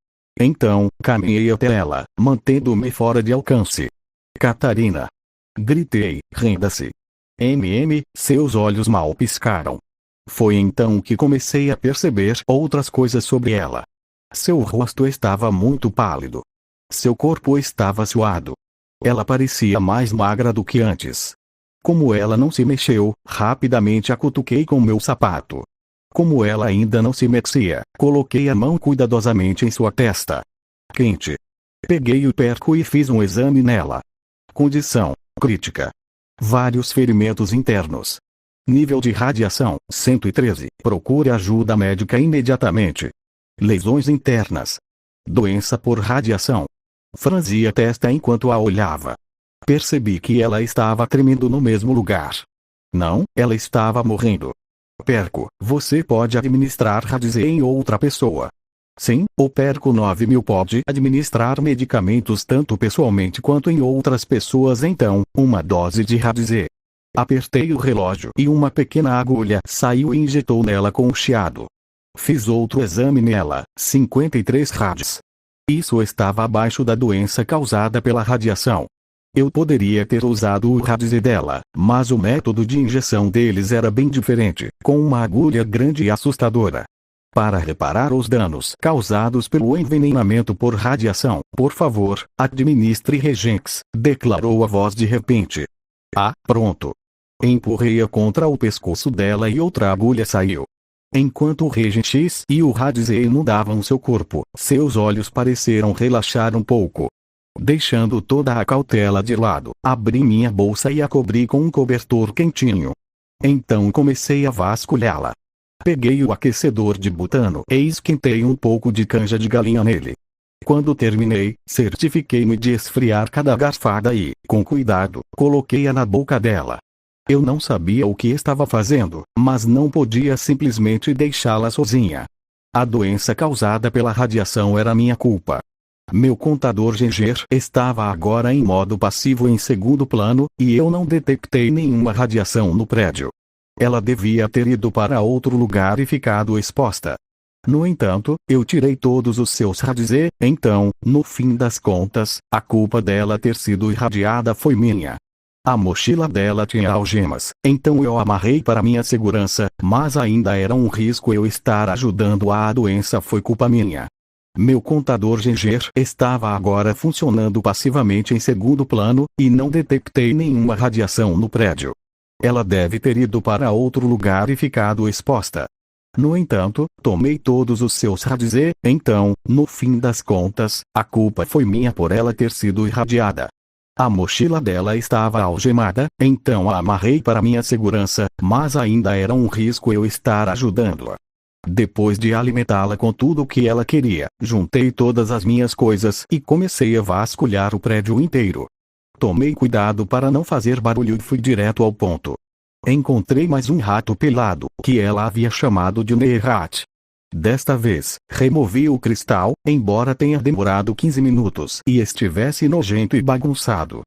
Então, caminhei até ela, mantendo-me fora de alcance. Catarina! Gritei, renda-se. Seus olhos mal piscaram. Foi então que comecei a perceber outras coisas sobre ela. Seu rosto estava muito pálido. Seu corpo estava suado. Ela parecia mais magra do que antes. Como ela não se mexeu, rapidamente a cutuquei com meu sapato. Como ela ainda não se mexia, coloquei a mão cuidadosamente em sua testa. Quente. Peguei o perco e fiz um exame nela. Condição crítica. Vários ferimentos internos. Nível de radiação, 113. Procure ajuda médica imediatamente. Lesões internas. Doença por radiação. Franzi a testa enquanto a olhava. Percebi que ela estava tremendo no mesmo lugar. Não, ela estava morrendo. Perco, você pode administrar Radizê em outra pessoa. Sim, o Perco 9000 pode administrar medicamentos tanto pessoalmente quanto em outras pessoas. Então, uma dose de Radizê. Apertei o relógio e uma pequena agulha saiu e injetou nela com um chiado. Fiz outro exame nela, 53 rads. Isso estava abaixo da doença causada pela radiação. Eu poderia ter usado o Radizê dela, mas o método de injeção deles era bem diferente, com uma agulha grande e assustadora. Para reparar os danos causados pelo envenenamento por radiação, por favor, administre Regenx, declarou a voz de repente. Ah, pronto. Empurrei-a contra o pescoço dela e outra agulha saiu. Enquanto o Regenx e o Radizê inundavam seu corpo, seus olhos pareceram relaxar um pouco. Deixando toda a cautela de lado, abri minha bolsa e a cobri com um cobertor quentinho. Então comecei a vasculhá-la. Peguei o aquecedor de butano e esquentei um pouco de canja de galinha nele. Quando terminei, certifiquei-me de esfriar cada garfada e, com cuidado, coloquei-a na boca dela. Eu não sabia o que estava fazendo, mas não podia simplesmente deixá-la sozinha. A doença causada pela radiação era minha culpa. Meu contador Geiger estava agora em modo passivo em segundo plano, e eu não detectei nenhuma radiação no prédio. Ela devia ter ido para outro lugar e ficado exposta. No entanto, eu tirei todos os seus Radizê, então, no fim das contas, a culpa dela ter sido irradiada foi minha. A mochila dela tinha algemas, então eu amarrei para minha segurança, mas ainda era um risco eu estar ajudando a doença foi culpa minha. Meu contador Geiger estava agora funcionando passivamente em segundo plano, e não detectei nenhuma radiação no prédio. Ela deve ter ido para outro lugar e ficado exposta. No entanto, tomei todos os seus raios e, então, no fim das contas, a culpa foi minha por ela ter sido irradiada. A mochila dela estava algemada, então a amarrei para minha segurança, mas ainda era um risco eu estar ajudando-a. Depois de alimentá-la com tudo o que ela queria, juntei todas as minhas coisas e comecei a vasculhar o prédio inteiro. Tomei cuidado para não fazer barulho e fui direto ao ponto. Encontrei mais um rato pelado, que ela havia chamado de Nerat. Desta vez, removi o cristal, embora tenha demorado 15 minutos e estivesse nojento e bagunçado.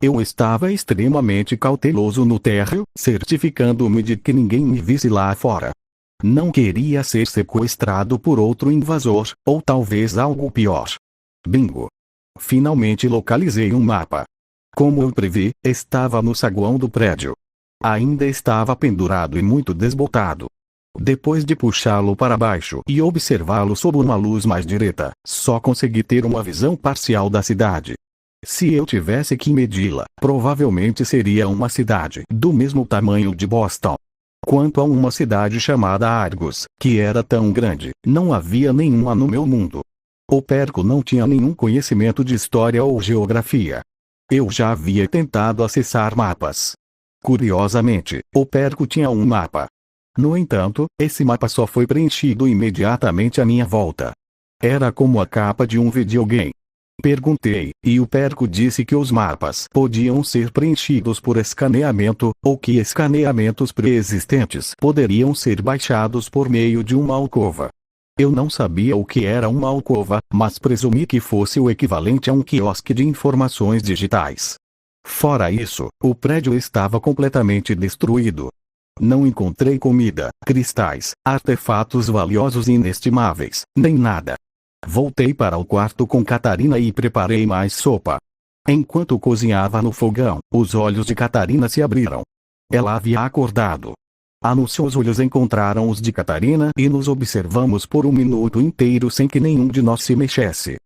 Eu estava extremamente cauteloso no térreo, certificando-me de que ninguém me visse lá fora. Não queria ser sequestrado por outro invasor, ou talvez algo pior. Bingo! Finalmente localizei um mapa. Como eu previ, estava no saguão do prédio. Ainda estava pendurado e muito desbotado. Depois de puxá-lo para baixo e observá-lo sob uma luz mais direta, só consegui ter uma visão parcial da cidade. Se eu tivesse que medi-la, provavelmente seria uma cidade do mesmo tamanho de Boston. Quanto a uma cidade chamada Argos, que era tão grande, não havia nenhuma no meu mundo. O Perco não tinha nenhum conhecimento de história ou geografia. Eu já havia tentado acessar mapas. Curiosamente, o Perco tinha um mapa. No entanto, esse mapa só foi preenchido imediatamente à minha volta. Era como a capa de um videogame. Perguntei, e o Perco disse que os mapas podiam ser preenchidos por escaneamento, ou que escaneamentos pré-existentes poderiam ser baixados por meio de uma alcova. Eu não sabia o que era uma alcova, mas presumi que fosse o equivalente a um quiosque de informações digitais. Fora isso, o prédio estava completamente destruído. Não encontrei comida, cristais, artefatos valiosos e inestimáveis, nem nada. Voltei para o quarto com Catarina e preparei mais sopa. Enquanto cozinhava no fogão, os olhos de Catarina se abriram. Ela havia acordado. Seus olhos encontraram os de Catarina e nos observamos por um minuto inteiro sem que nenhum de nós se mexesse.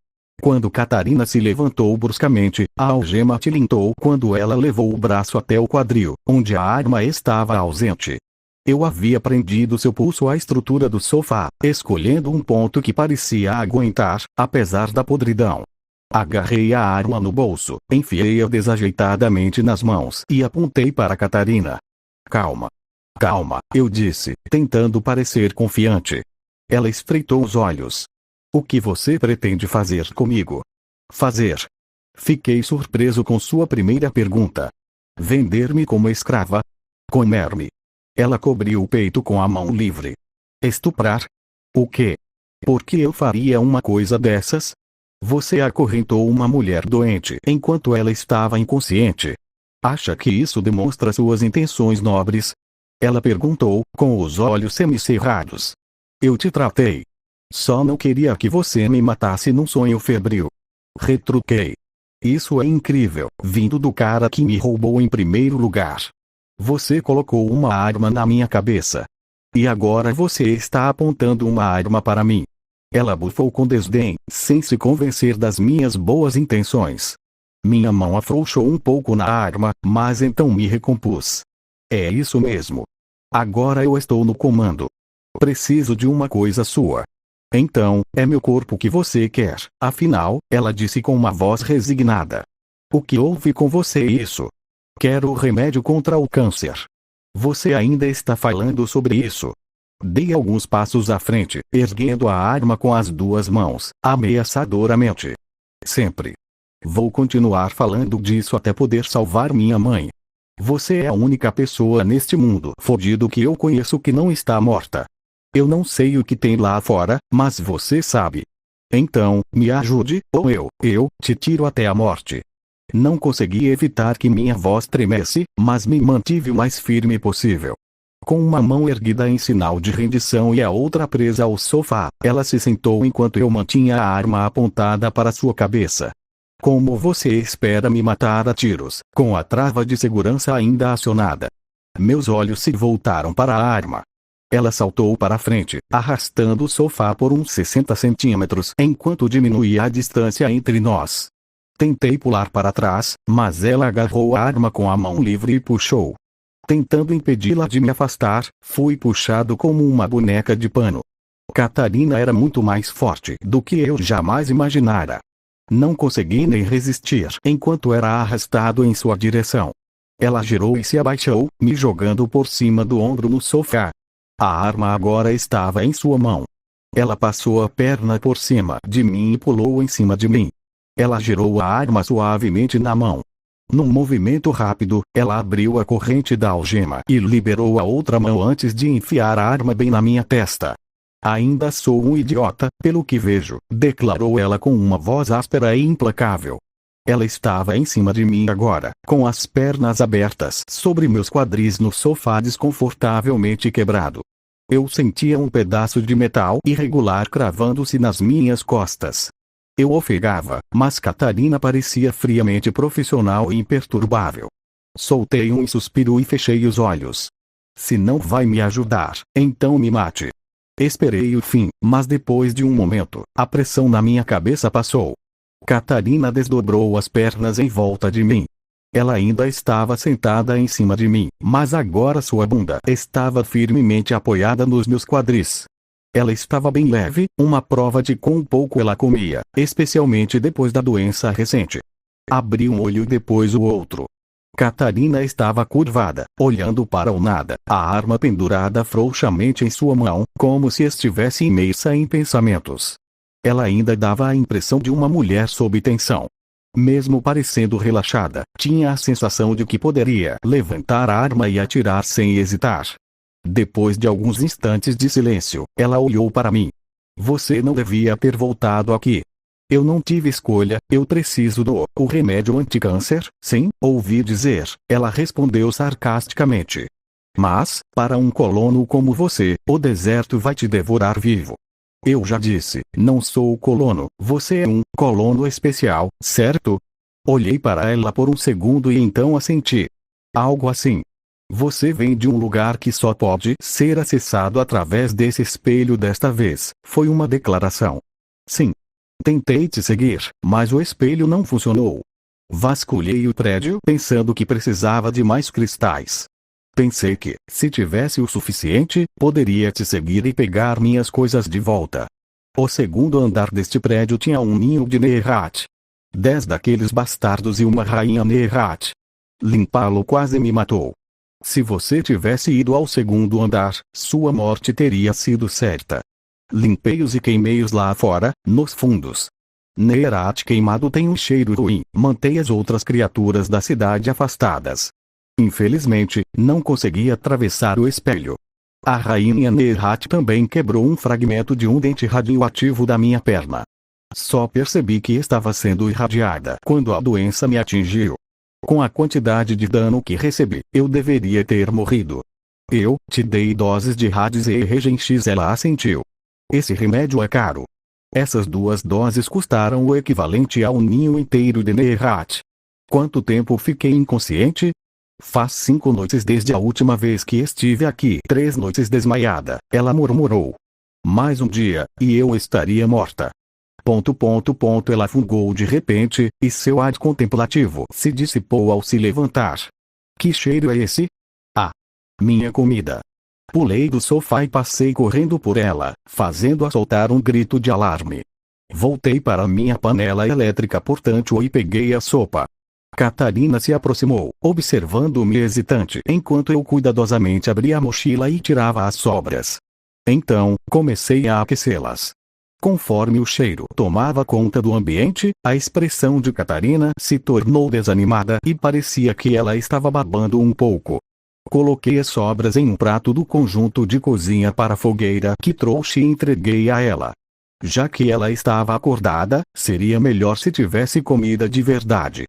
Quando Catarina se levantou bruscamente, a algema tilintou quando ela levou o braço até o quadril, onde a arma estava ausente. Eu havia prendido seu pulso à estrutura do sofá, escolhendo um ponto que parecia aguentar, apesar da podridão. Agarrei a arma no bolso, enfiei-a desajeitadamente nas mãos e apontei para Catarina. Calma. Calma, eu disse, tentando parecer confiante. Ela estreitou os olhos. O que você pretende fazer comigo? Fazer? Fiquei surpreso com sua primeira pergunta. Vender-me como escrava? Comer-me? Ela cobriu o peito com a mão livre. Estuprar? O quê? Por que eu faria uma coisa dessas? Você acorrentou uma mulher doente enquanto ela estava inconsciente. Acha que isso demonstra suas intenções nobres? Ela perguntou, com os olhos semicerrados. Eu te tratei. Só não queria que você me matasse num sonho febril. Retruquei. Isso é incrível, vindo do cara que me roubou em primeiro lugar. Você colocou uma arma na minha cabeça. E agora você está apontando uma arma para mim. Ela bufou com desdém, sem se convencer das minhas boas intenções. Minha mão afrouxou um pouco na arma, mas então me recompus. É isso mesmo. Agora eu estou no comando. Preciso de uma coisa sua. Então, é meu corpo que você quer, afinal, ela disse com uma voz resignada. O que houve com você isso? Quero o remédio contra o câncer. Você ainda está falando sobre isso? Dei alguns passos à frente, erguendo a arma com as duas mãos, ameaçadoramente. Sempre. Vou continuar falando disso até poder salvar minha mãe. Você é a única pessoa neste mundo fodido que eu conheço que não está morta. Eu não sei o que tem lá fora, mas você sabe. Então, me ajude, ou eu te tiro até a morte. Não consegui evitar que minha voz tremesse, mas me mantive o mais firme possível. Com uma mão erguida em sinal de rendição e a outra presa ao sofá, ela se sentou enquanto eu mantinha a arma apontada para sua cabeça. Como você espera me matar a tiros, com a trava de segurança ainda acionada? Meus olhos se voltaram para a arma. Ela saltou para a frente, arrastando o sofá por uns 60 centímetros enquanto diminuía a distância entre nós. Tentei pular para trás, mas ela agarrou a arma com a mão livre e puxou. Tentando impedi-la de me afastar, fui puxado como uma boneca de pano. Catarina era muito mais forte do que eu jamais imaginara. Não consegui nem resistir enquanto era arrastado em sua direção. Ela girou e se abaixou, me jogando por cima do ombro no sofá. A arma agora estava em sua mão. Ela passou a perna por cima de mim e pulou em cima de mim. Ela girou a arma suavemente na mão. Num movimento rápido, ela abriu a corrente da algema e liberou a outra mão antes de enfiar a arma bem na minha testa. Ainda sou um idiota, pelo que vejo, declarou ela com uma voz áspera e implacável. Ela estava em cima de mim agora, com as pernas abertas sobre meus quadris no sofá desconfortavelmente quebrado. Eu sentia um pedaço de metal irregular cravando-se nas minhas costas. Eu ofegava, mas Catarina parecia friamente profissional e imperturbável. Soltei um suspiro e fechei os olhos. Se não vai me ajudar, então me mate. Esperei o fim, mas depois de um momento, a pressão na minha cabeça passou. Catarina desdobrou as pernas em volta de mim. Ela ainda estava sentada em cima de mim, mas agora sua bunda estava firmemente apoiada nos meus quadris. Ela estava bem leve, uma prova de quão pouco ela comia, especialmente depois da doença recente. Abri um olho e depois o outro. Catarina estava curvada, olhando para o nada, a arma pendurada frouxamente em sua mão, como se estivesse imersa em pensamentos. Ela ainda dava a impressão de uma mulher sob tensão. Mesmo parecendo relaxada, tinha a sensação de que poderia levantar a arma e atirar sem hesitar. Depois de alguns instantes de silêncio, ela olhou para mim. Você não devia ter voltado aqui. Eu não tive escolha, eu preciso o remédio anticâncer, sim, ouvi dizer, ela respondeu sarcasticamente. Mas, para um colono como você, o deserto vai te devorar vivo. Eu já disse, não sou colono, você é um colono especial, certo? Olhei para ela por um segundo e então assenti. Algo assim. Você vem de um lugar que só pode ser acessado através desse espelho desta vez, foi uma declaração. Sim. Tentei te seguir, mas o espelho não funcionou. Vasculhei o prédio pensando que precisava de mais cristais. Pensei que, se tivesse o suficiente, poderia te seguir e pegar minhas coisas de volta. O segundo andar deste prédio tinha um ninho de Nerat. 10 daqueles bastardos e uma rainha Nerat. Limpá-lo quase me matou. Se você tivesse ido ao segundo andar, sua morte teria sido certa. Limpei-os e queimei-os lá fora, nos fundos. Nerat queimado tem um cheiro ruim, mantém as outras criaturas da cidade afastadas. Infelizmente, não consegui atravessar o espelho. A rainha Nerat também quebrou um fragmento de um dente radioativo da minha perna. Só percebi que estava sendo irradiada quando a doença me atingiu. Com a quantidade de dano que recebi, eu deveria ter morrido. Eu te dei doses de Hades e Regen X, ela assentiu. Esse remédio é caro. Essas 2 doses custaram o equivalente a um ninho inteiro de Nerat. Quanto tempo fiquei inconsciente? Faz 5 noites desde a última vez que estive aqui. 3 noites desmaiada, ela murmurou. Mais um dia, e eu estaria morta. Ela fungou de repente, e seu ar contemplativo se dissipou ao se levantar. Que cheiro é esse? Ah! Minha comida. Pulei do sofá e passei correndo por ela, fazendo-a soltar um grito de alarme. Voltei para minha panela elétrica portátil e peguei a sopa. Catarina se aproximou, observando-me hesitante enquanto eu cuidadosamente abria a mochila e tirava as sobras. Então, comecei a aquecê-las. Conforme o cheiro tomava conta do ambiente, a expressão de Catarina se tornou desanimada e parecia que ela estava babando um pouco. Coloquei as sobras em um prato do conjunto de cozinha para a fogueira que trouxe e entreguei a ela. Já que ela estava acordada, seria melhor se tivesse comida de verdade.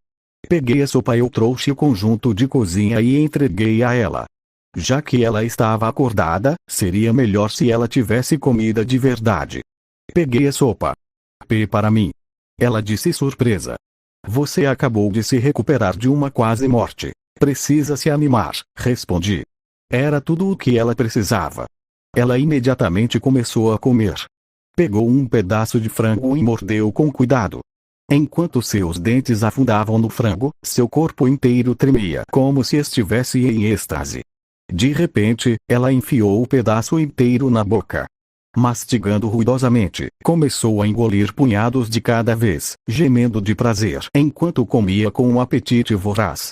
Peguei a sopa e eu trouxe o conjunto de cozinha e entreguei a ela. Já que ela estava acordada, seria melhor se ela tivesse comida de verdade. Peguei a sopa. Para mim. Ela disse surpresa. Você acabou de se recuperar de uma quase morte. Precisa se animar, respondi. Era tudo o que ela precisava. Ela imediatamente começou a comer. Pegou um pedaço de frango e mordeu com cuidado. Enquanto seus dentes afundavam no frango, seu corpo inteiro tremia como se estivesse em êxtase. De repente, ela enfiou o pedaço inteiro na boca. Mastigando ruidosamente, começou a engolir punhados de cada vez, gemendo de prazer enquanto comia com um apetite voraz.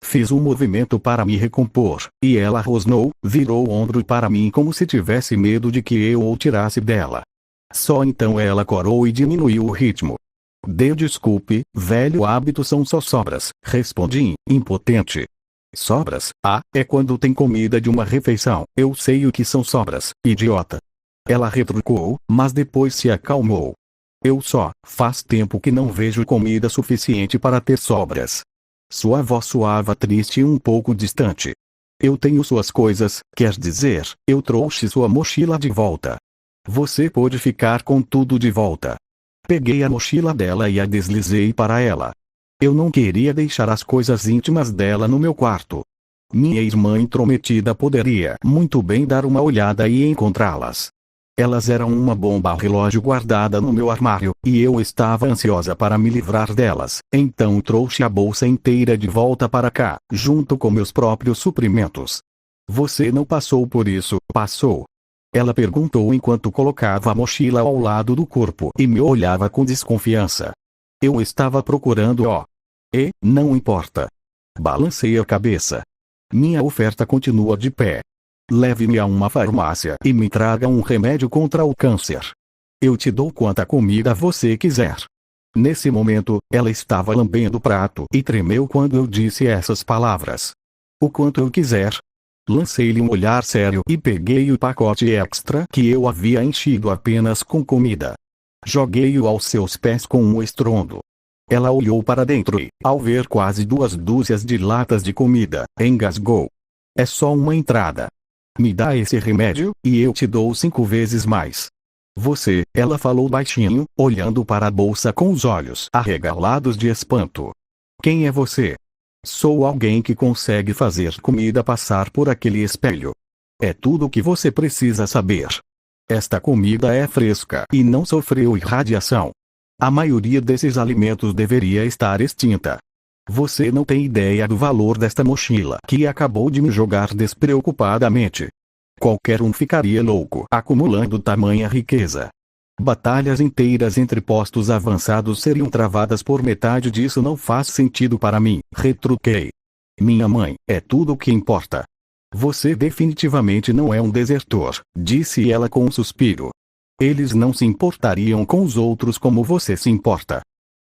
Fiz um movimento para me recompor, e ela rosnou, virou o ombro para mim como se tivesse medo de que eu o tirasse dela. Só então ela corou e diminuiu o ritmo. Dê desculpe, velho hábito são só sobras, respondi, impotente. Sobras? Ah, é quando tem comida de uma refeição, eu sei o que são sobras, idiota. Ela retrucou, mas depois se acalmou. Faz tempo que não vejo comida suficiente para ter sobras. Sua voz soava triste e um pouco distante. Eu tenho suas coisas, quer dizer, eu trouxe sua mochila de volta. Você pode ficar com tudo de volta. Peguei a mochila dela e a deslizei para ela. Eu não queria deixar as coisas íntimas dela no meu quarto. Minha irmã intrometida poderia muito bem dar uma olhada e encontrá-las. Elas eram uma bomba relógio guardada no meu armário, e eu estava ansiosa para me livrar delas. Então trouxe a bolsa inteira de volta para cá, junto com meus próprios suprimentos. Você não passou por isso, passou? Ela perguntou enquanto colocava a mochila ao lado do corpo e me olhava com desconfiança. Eu estava procurando não importa. Balancei a cabeça. Minha oferta continua de pé. Leve-me a uma farmácia e me traga um remédio contra o câncer. Eu te dou quanta comida você quiser. Nesse momento, ela estava lambendo o prato e tremeu quando eu disse essas palavras. O quanto eu quiser. Lancei-lhe um olhar sério e peguei o pacote extra que eu havia enchido apenas com comida. Joguei-o aos seus pés com um estrondo. Ela olhou para dentro e, ao ver quase 2 dúzias de latas de comida, engasgou. É só uma entrada. Me dá esse remédio, e eu te dou 5 vezes mais. Você, ela falou baixinho, olhando para a bolsa com os olhos arregalados de espanto. Quem é você? Sou alguém que consegue fazer comida passar por aquele espelho. É tudo o que você precisa saber. Esta comida é fresca e não sofreu irradiação. A maioria desses alimentos deveria estar extinta. Você não tem ideia do valor desta mochila que acabou de me jogar despreocupadamente. Qualquer um ficaria louco acumulando tamanha riqueza. Batalhas inteiras entre postos avançados seriam travadas por metade disso. Não faz sentido para mim, retruquei. Minha mãe, é tudo o que importa. Você definitivamente não é um desertor, disse ela com um suspiro. Eles não se importariam com os outros como você se importa.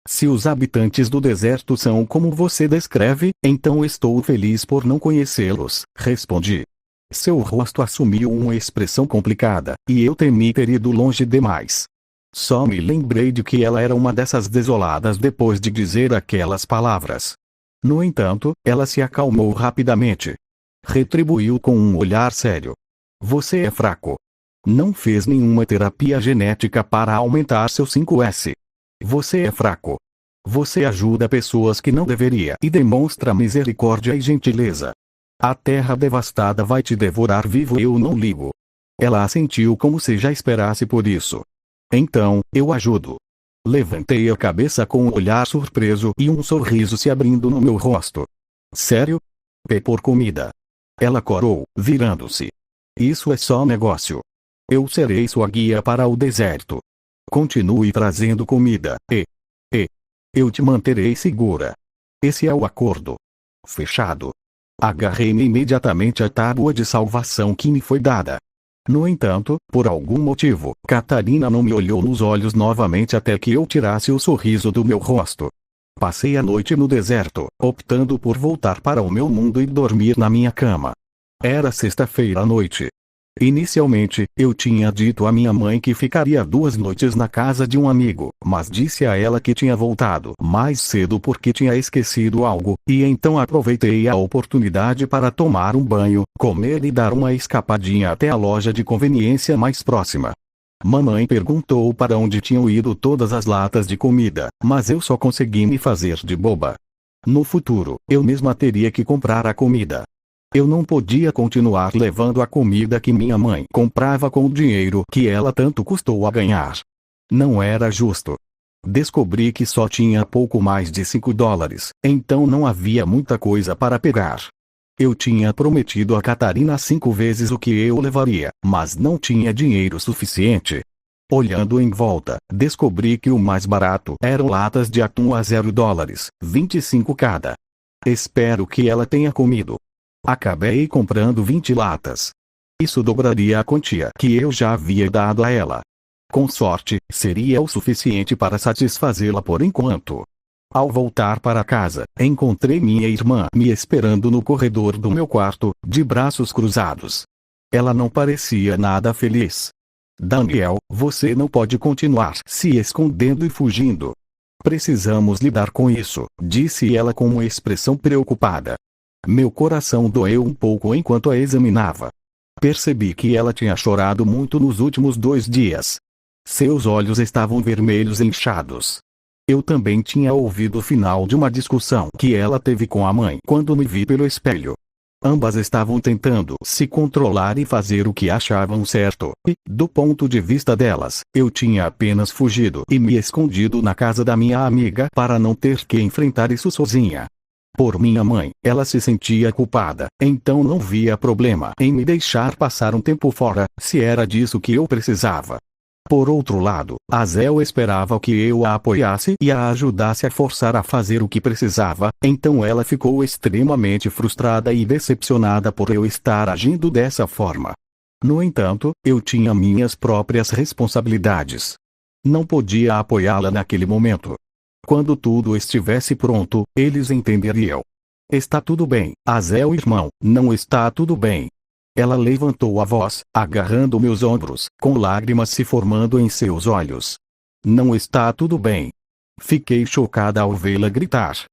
Se os habitantes do deserto são como você descreve, então estou feliz por não conhecê-los, respondi. Seu rosto assumiu uma expressão complicada, e eu temi ter ido longe demais. Só me lembrei de que ela era uma dessas desoladas depois de dizer aquelas palavras. No entanto, ela se acalmou rapidamente. Retribuiu com um olhar sério. Você é fraco. Não fez nenhuma terapia genética para aumentar seu 5S. Você é fraco. Você ajuda pessoas que não deveria e demonstra misericórdia e gentileza. A terra devastada vai te devorar vivo. Eu não ligo. Ela assentiu como se já esperasse por isso. Então, eu ajudo. Levantei a cabeça com um olhar surpreso e um sorriso se abrindo no meu rosto. Sério? Por comida. Ela corou, virando-se. Isso é só negócio. Eu serei sua guia para o deserto. Continue trazendo comida, eu te manterei segura. Esse é o acordo. Fechado. Agarrei-me imediatamente à tábua de salvação que me foi dada. No entanto, por algum motivo, Catarina não me olhou nos olhos novamente até que eu tirasse o sorriso do meu rosto. Passei a noite no deserto, optando por voltar para o meu mundo e dormir na minha cama. Era sexta-feira à noite. Inicialmente, eu tinha dito à minha mãe que ficaria 2 noites na casa de um amigo, mas disse a ela que tinha voltado mais cedo porque tinha esquecido algo, e então aproveitei a oportunidade para tomar um banho, comer e dar uma escapadinha até a loja de conveniência mais próxima. Mamãe perguntou para onde tinham ido todas as latas de comida, mas eu só consegui me fazer de boba. No futuro, eu mesma teria que comprar a comida. Eu não podia continuar levando a comida que minha mãe comprava com o dinheiro que ela tanto custou a ganhar. Não era justo. Descobri que só tinha pouco mais de $5, então não havia muita coisa para pegar. Eu tinha prometido a Catarina 5 vezes o que eu levaria, mas não tinha dinheiro suficiente. Olhando em volta, descobri que o mais barato eram latas de atum a $0, 25 cada. Espero que ela tenha comido. Acabei comprando 20 latas. Isso dobraria a quantia que eu já havia dado a ela. Com sorte, seria o suficiente para satisfazê-la por enquanto. Ao voltar para casa, encontrei minha irmã me esperando no corredor do meu quarto, de braços cruzados. Ela não parecia nada feliz. Daniel, você não pode continuar se escondendo e fugindo. Precisamos lidar com isso, disse ela com uma expressão preocupada. Meu coração doeu um pouco enquanto a examinava. Percebi que ela tinha chorado muito nos últimos 2 dias. Seus olhos estavam vermelhos e inchados. Eu também tinha ouvido o final de uma discussão que ela teve com a mãe quando me vi pelo espelho. Ambas estavam tentando se controlar e fazer o que achavam certo, e, do ponto de vista delas, eu tinha apenas fugido e me escondido na casa da minha amiga para não ter que enfrentar isso sozinha. Por minha mãe, ela se sentia culpada, então não via problema em me deixar passar um tempo fora, se era disso que eu precisava. Por outro lado, Azel esperava que eu a apoiasse e a ajudasse a forçar a fazer o que precisava, então ela ficou extremamente frustrada e decepcionada por eu estar agindo dessa forma. No entanto, eu tinha minhas próprias responsabilidades. Não podia apoiá-la naquele momento. Quando tudo estivesse pronto, eles entenderiam. Está tudo bem, Azel irmão, não está tudo bem. Ela levantou a voz, agarrando meus ombros, com lágrimas se formando em seus olhos. Não está tudo bem. Fiquei chocada ao vê-la gritar.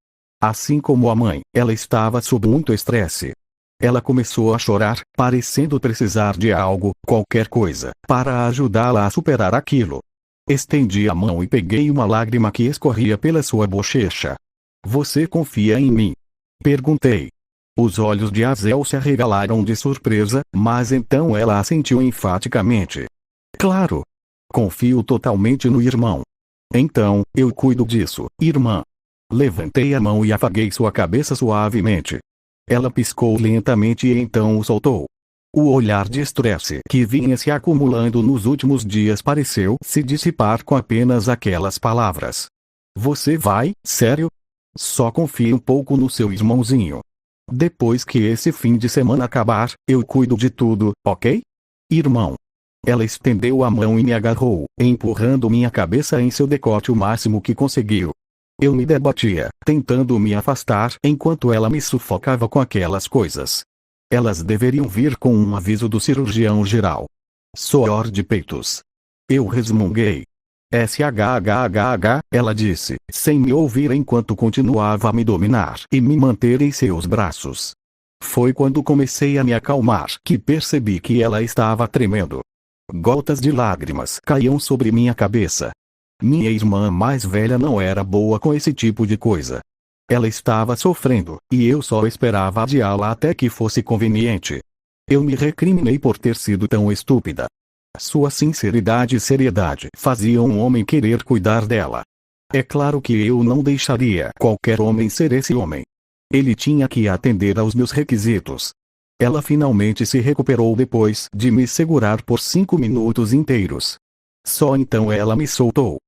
Assim como a mãe, ela estava sob muito estresse. Ela começou a chorar, parecendo precisar de algo, qualquer coisa, para ajudá-la a superar aquilo. Estendi a mão e peguei uma lágrima que escorria pela sua bochecha. Você confia em mim? Perguntei. Os olhos de Azel se arregalaram de surpresa, mas então ela assentiu enfaticamente. Claro. Confio totalmente no irmão. Então, eu cuido disso, irmã. Levantei a mão e afaguei sua cabeça suavemente. Ela piscou lentamente e então o soltou. O olhar de estresse que vinha se acumulando nos últimos dias pareceu se dissipar com apenas aquelas palavras. Você vai, sério? Só confie um pouco no seu irmãozinho. Depois que esse fim de semana acabar, eu cuido de tudo, ok? Irmão. Ela estendeu a mão e me agarrou, empurrando minha cabeça em seu decote o máximo que conseguiu. Eu me debatia, tentando me afastar enquanto ela me sufocava com aquelas coisas. Elas deveriam vir com um aviso do cirurgião geral. Suor de peitos. Eu resmunguei. SHHH, ela disse, sem me ouvir enquanto continuava a me dominar e me manter em seus braços. Foi quando comecei a me acalmar que percebi que ela estava tremendo. Gotas de lágrimas caíam sobre minha cabeça. Minha irmã mais velha não era boa com esse tipo de coisa. Ela estava sofrendo, e eu só esperava adiá-la até que fosse conveniente. Eu me recriminei por ter sido tão estúpida. Sua sinceridade e seriedade faziam um homem querer cuidar dela. É claro que eu não deixaria qualquer homem ser esse homem. Ele tinha que atender aos meus requisitos. Ela finalmente se recuperou depois de me segurar por 5 minutos inteiros. Só então ela me soltou.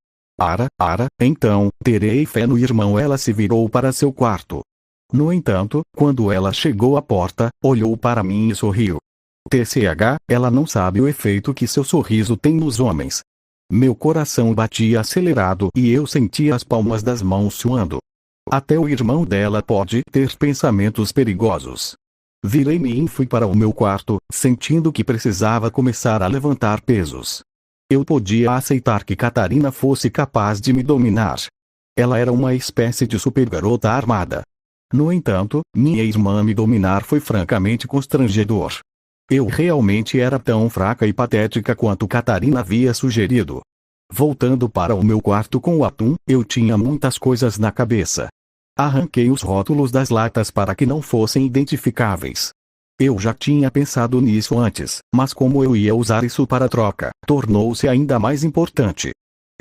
Então, terei fé no irmão. Ela se virou para seu quarto. No entanto, quando ela chegou à porta, olhou para mim e sorriu. TCH, ela não sabe o efeito que seu sorriso tem nos homens. Meu coração batia acelerado e eu sentia as palmas das mãos suando. Até o irmão dela pode ter pensamentos perigosos. Virei-me e fui para o meu quarto, sentindo que precisava começar a levantar pesos. Eu podia aceitar que Catarina fosse capaz de me dominar. Ela era uma espécie de super garota armada. No entanto, minha irmã me dominar foi francamente constrangedor. Eu realmente era tão fraca e patética quanto Catarina havia sugerido. Voltando para o meu quarto com o atum, eu tinha muitas coisas na cabeça. Arranquei os rótulos das latas para que não fossem identificáveis. Eu já tinha pensado nisso antes, mas como eu ia usar isso para troca, tornou-se ainda mais importante.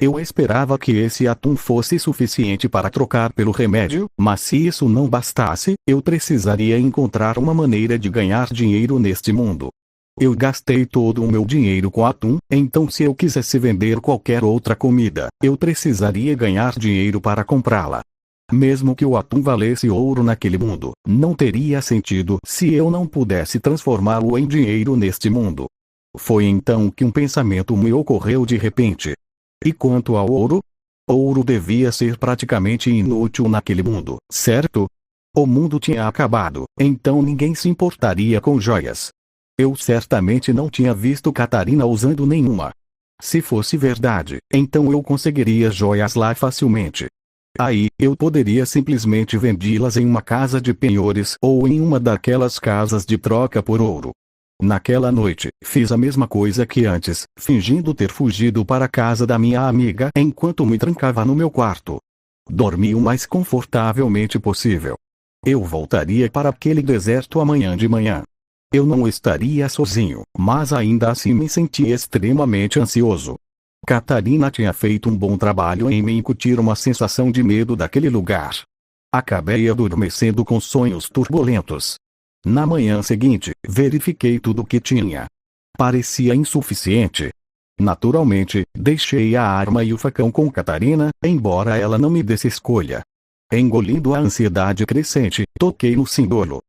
Eu esperava que esse atum fosse suficiente para trocar pelo remédio, mas se isso não bastasse, eu precisaria encontrar uma maneira de ganhar dinheiro neste mundo. Eu gastei todo o meu dinheiro com atum, então se eu quisesse vender qualquer outra comida, eu precisaria ganhar dinheiro para comprá-la. Mesmo que o atum valesse ouro naquele mundo, não teria sentido se eu não pudesse transformá-lo em dinheiro neste mundo. Foi então que um pensamento me ocorreu de repente. E quanto ao ouro? Ouro devia ser praticamente inútil naquele mundo, certo? O mundo tinha acabado, então ninguém se importaria com joias. Eu certamente não tinha visto Catarina usando nenhuma. Se fosse verdade, então eu conseguiria joias lá facilmente. Aí, eu poderia simplesmente vendê-las em uma casa de penhores ou em uma daquelas casas de troca por ouro. Naquela noite, fiz a mesma coisa que antes, fingindo ter fugido para a casa da minha amiga enquanto me trancava no meu quarto. Dormi o mais confortavelmente possível. Eu voltaria para aquele deserto amanhã de manhã. Eu não estaria sozinho, mas ainda assim me senti extremamente ansioso. Catarina tinha feito um bom trabalho em me incutir uma sensação de medo daquele lugar. Acabei adormecendo com sonhos turbulentos. Na manhã seguinte, verifiquei tudo o que tinha. Parecia insuficiente. Naturalmente, deixei a arma e o facão com Catarina, embora ela não me desse escolha. Engolindo a ansiedade crescente, toquei no símbolo.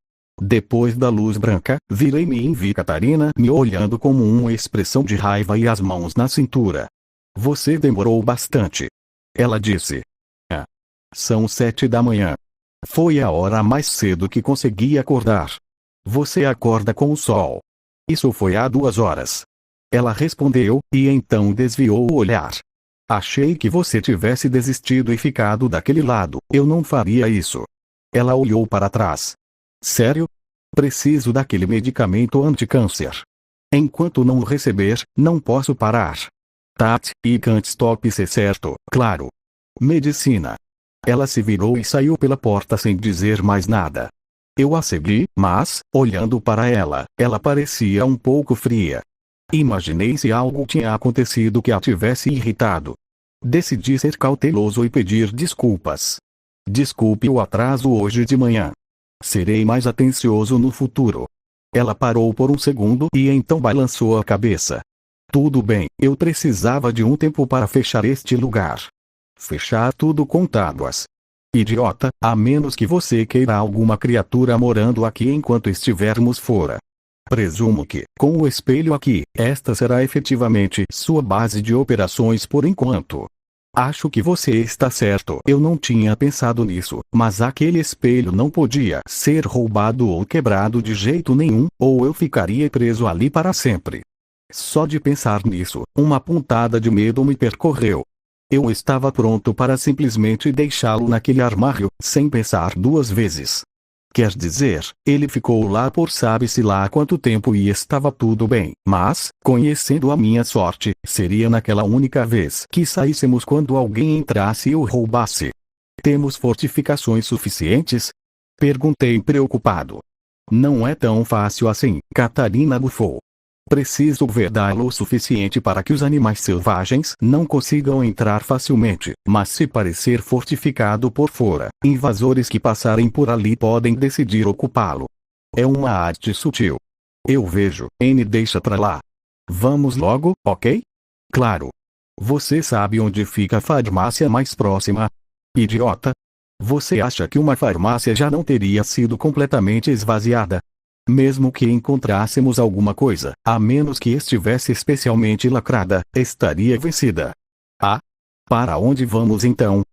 Depois da luz branca, virei-me e vi Catarina me olhando com uma expressão de raiva e as mãos na cintura. Você demorou bastante. Ela disse. São 7 da manhã. Foi a hora mais cedo que consegui acordar. Você acorda com o sol. Isso foi há 2 horas. Ela respondeu, e então desviou o olhar. Achei que você tivesse desistido e ficado daquele lado. Eu não faria isso. Ela olhou para trás. Sério? Preciso daquele medicamento anti-câncer. Enquanto não o receber, não posso parar. Tat, e can't stop se certo, claro. Medicina. Ela se virou e saiu pela porta sem dizer mais nada. Eu a segui, mas, olhando para ela, ela parecia um pouco fria. Imaginei se algo tinha acontecido que a tivesse irritado. Decidi ser cauteloso e pedir desculpas. Desculpe o atraso hoje de manhã. Serei mais atencioso no futuro. Ela parou por um segundo e então balançou a cabeça. Tudo bem, eu precisava de um tempo para fechar este lugar. Fechar tudo com tábuas. Idiota, a menos que você queira alguma criatura morando aqui enquanto estivermos fora. Presumo que, com o espelho aqui, esta será efetivamente sua base de operações por enquanto. Acho que você está certo. Eu não tinha pensado nisso, mas aquele espelho não podia ser roubado ou quebrado de jeito nenhum, ou eu ficaria preso ali para sempre. Só de pensar nisso, uma pontada de medo me percorreu. Eu estava pronto para simplesmente deixá-lo naquele armário, sem pensar 2 vezes. Quer dizer, ele ficou lá por sabe-se lá quanto tempo e estava tudo bem, mas, conhecendo a minha sorte, seria naquela única vez que saíssemos quando alguém entrasse e o roubasse. Temos fortificações suficientes? Perguntei preocupado. Não é tão fácil assim, Catarina bufou. Preciso vedá-lo o suficiente para que os animais selvagens não consigam entrar facilmente, mas se parecer fortificado por fora, invasores que passarem por ali podem decidir ocupá-lo. É uma arte sutil. Eu vejo, deixa pra lá. Vamos logo, ok? Claro. Você sabe onde fica a farmácia mais próxima? Idiota. Você acha que uma farmácia já não teria sido completamente esvaziada? Mesmo que encontrássemos alguma coisa, a menos que estivesse especialmente lacrada, estaria vencida. Para onde vamos então?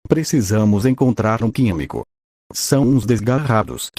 Precisamos encontrar um químico. São uns desgarrados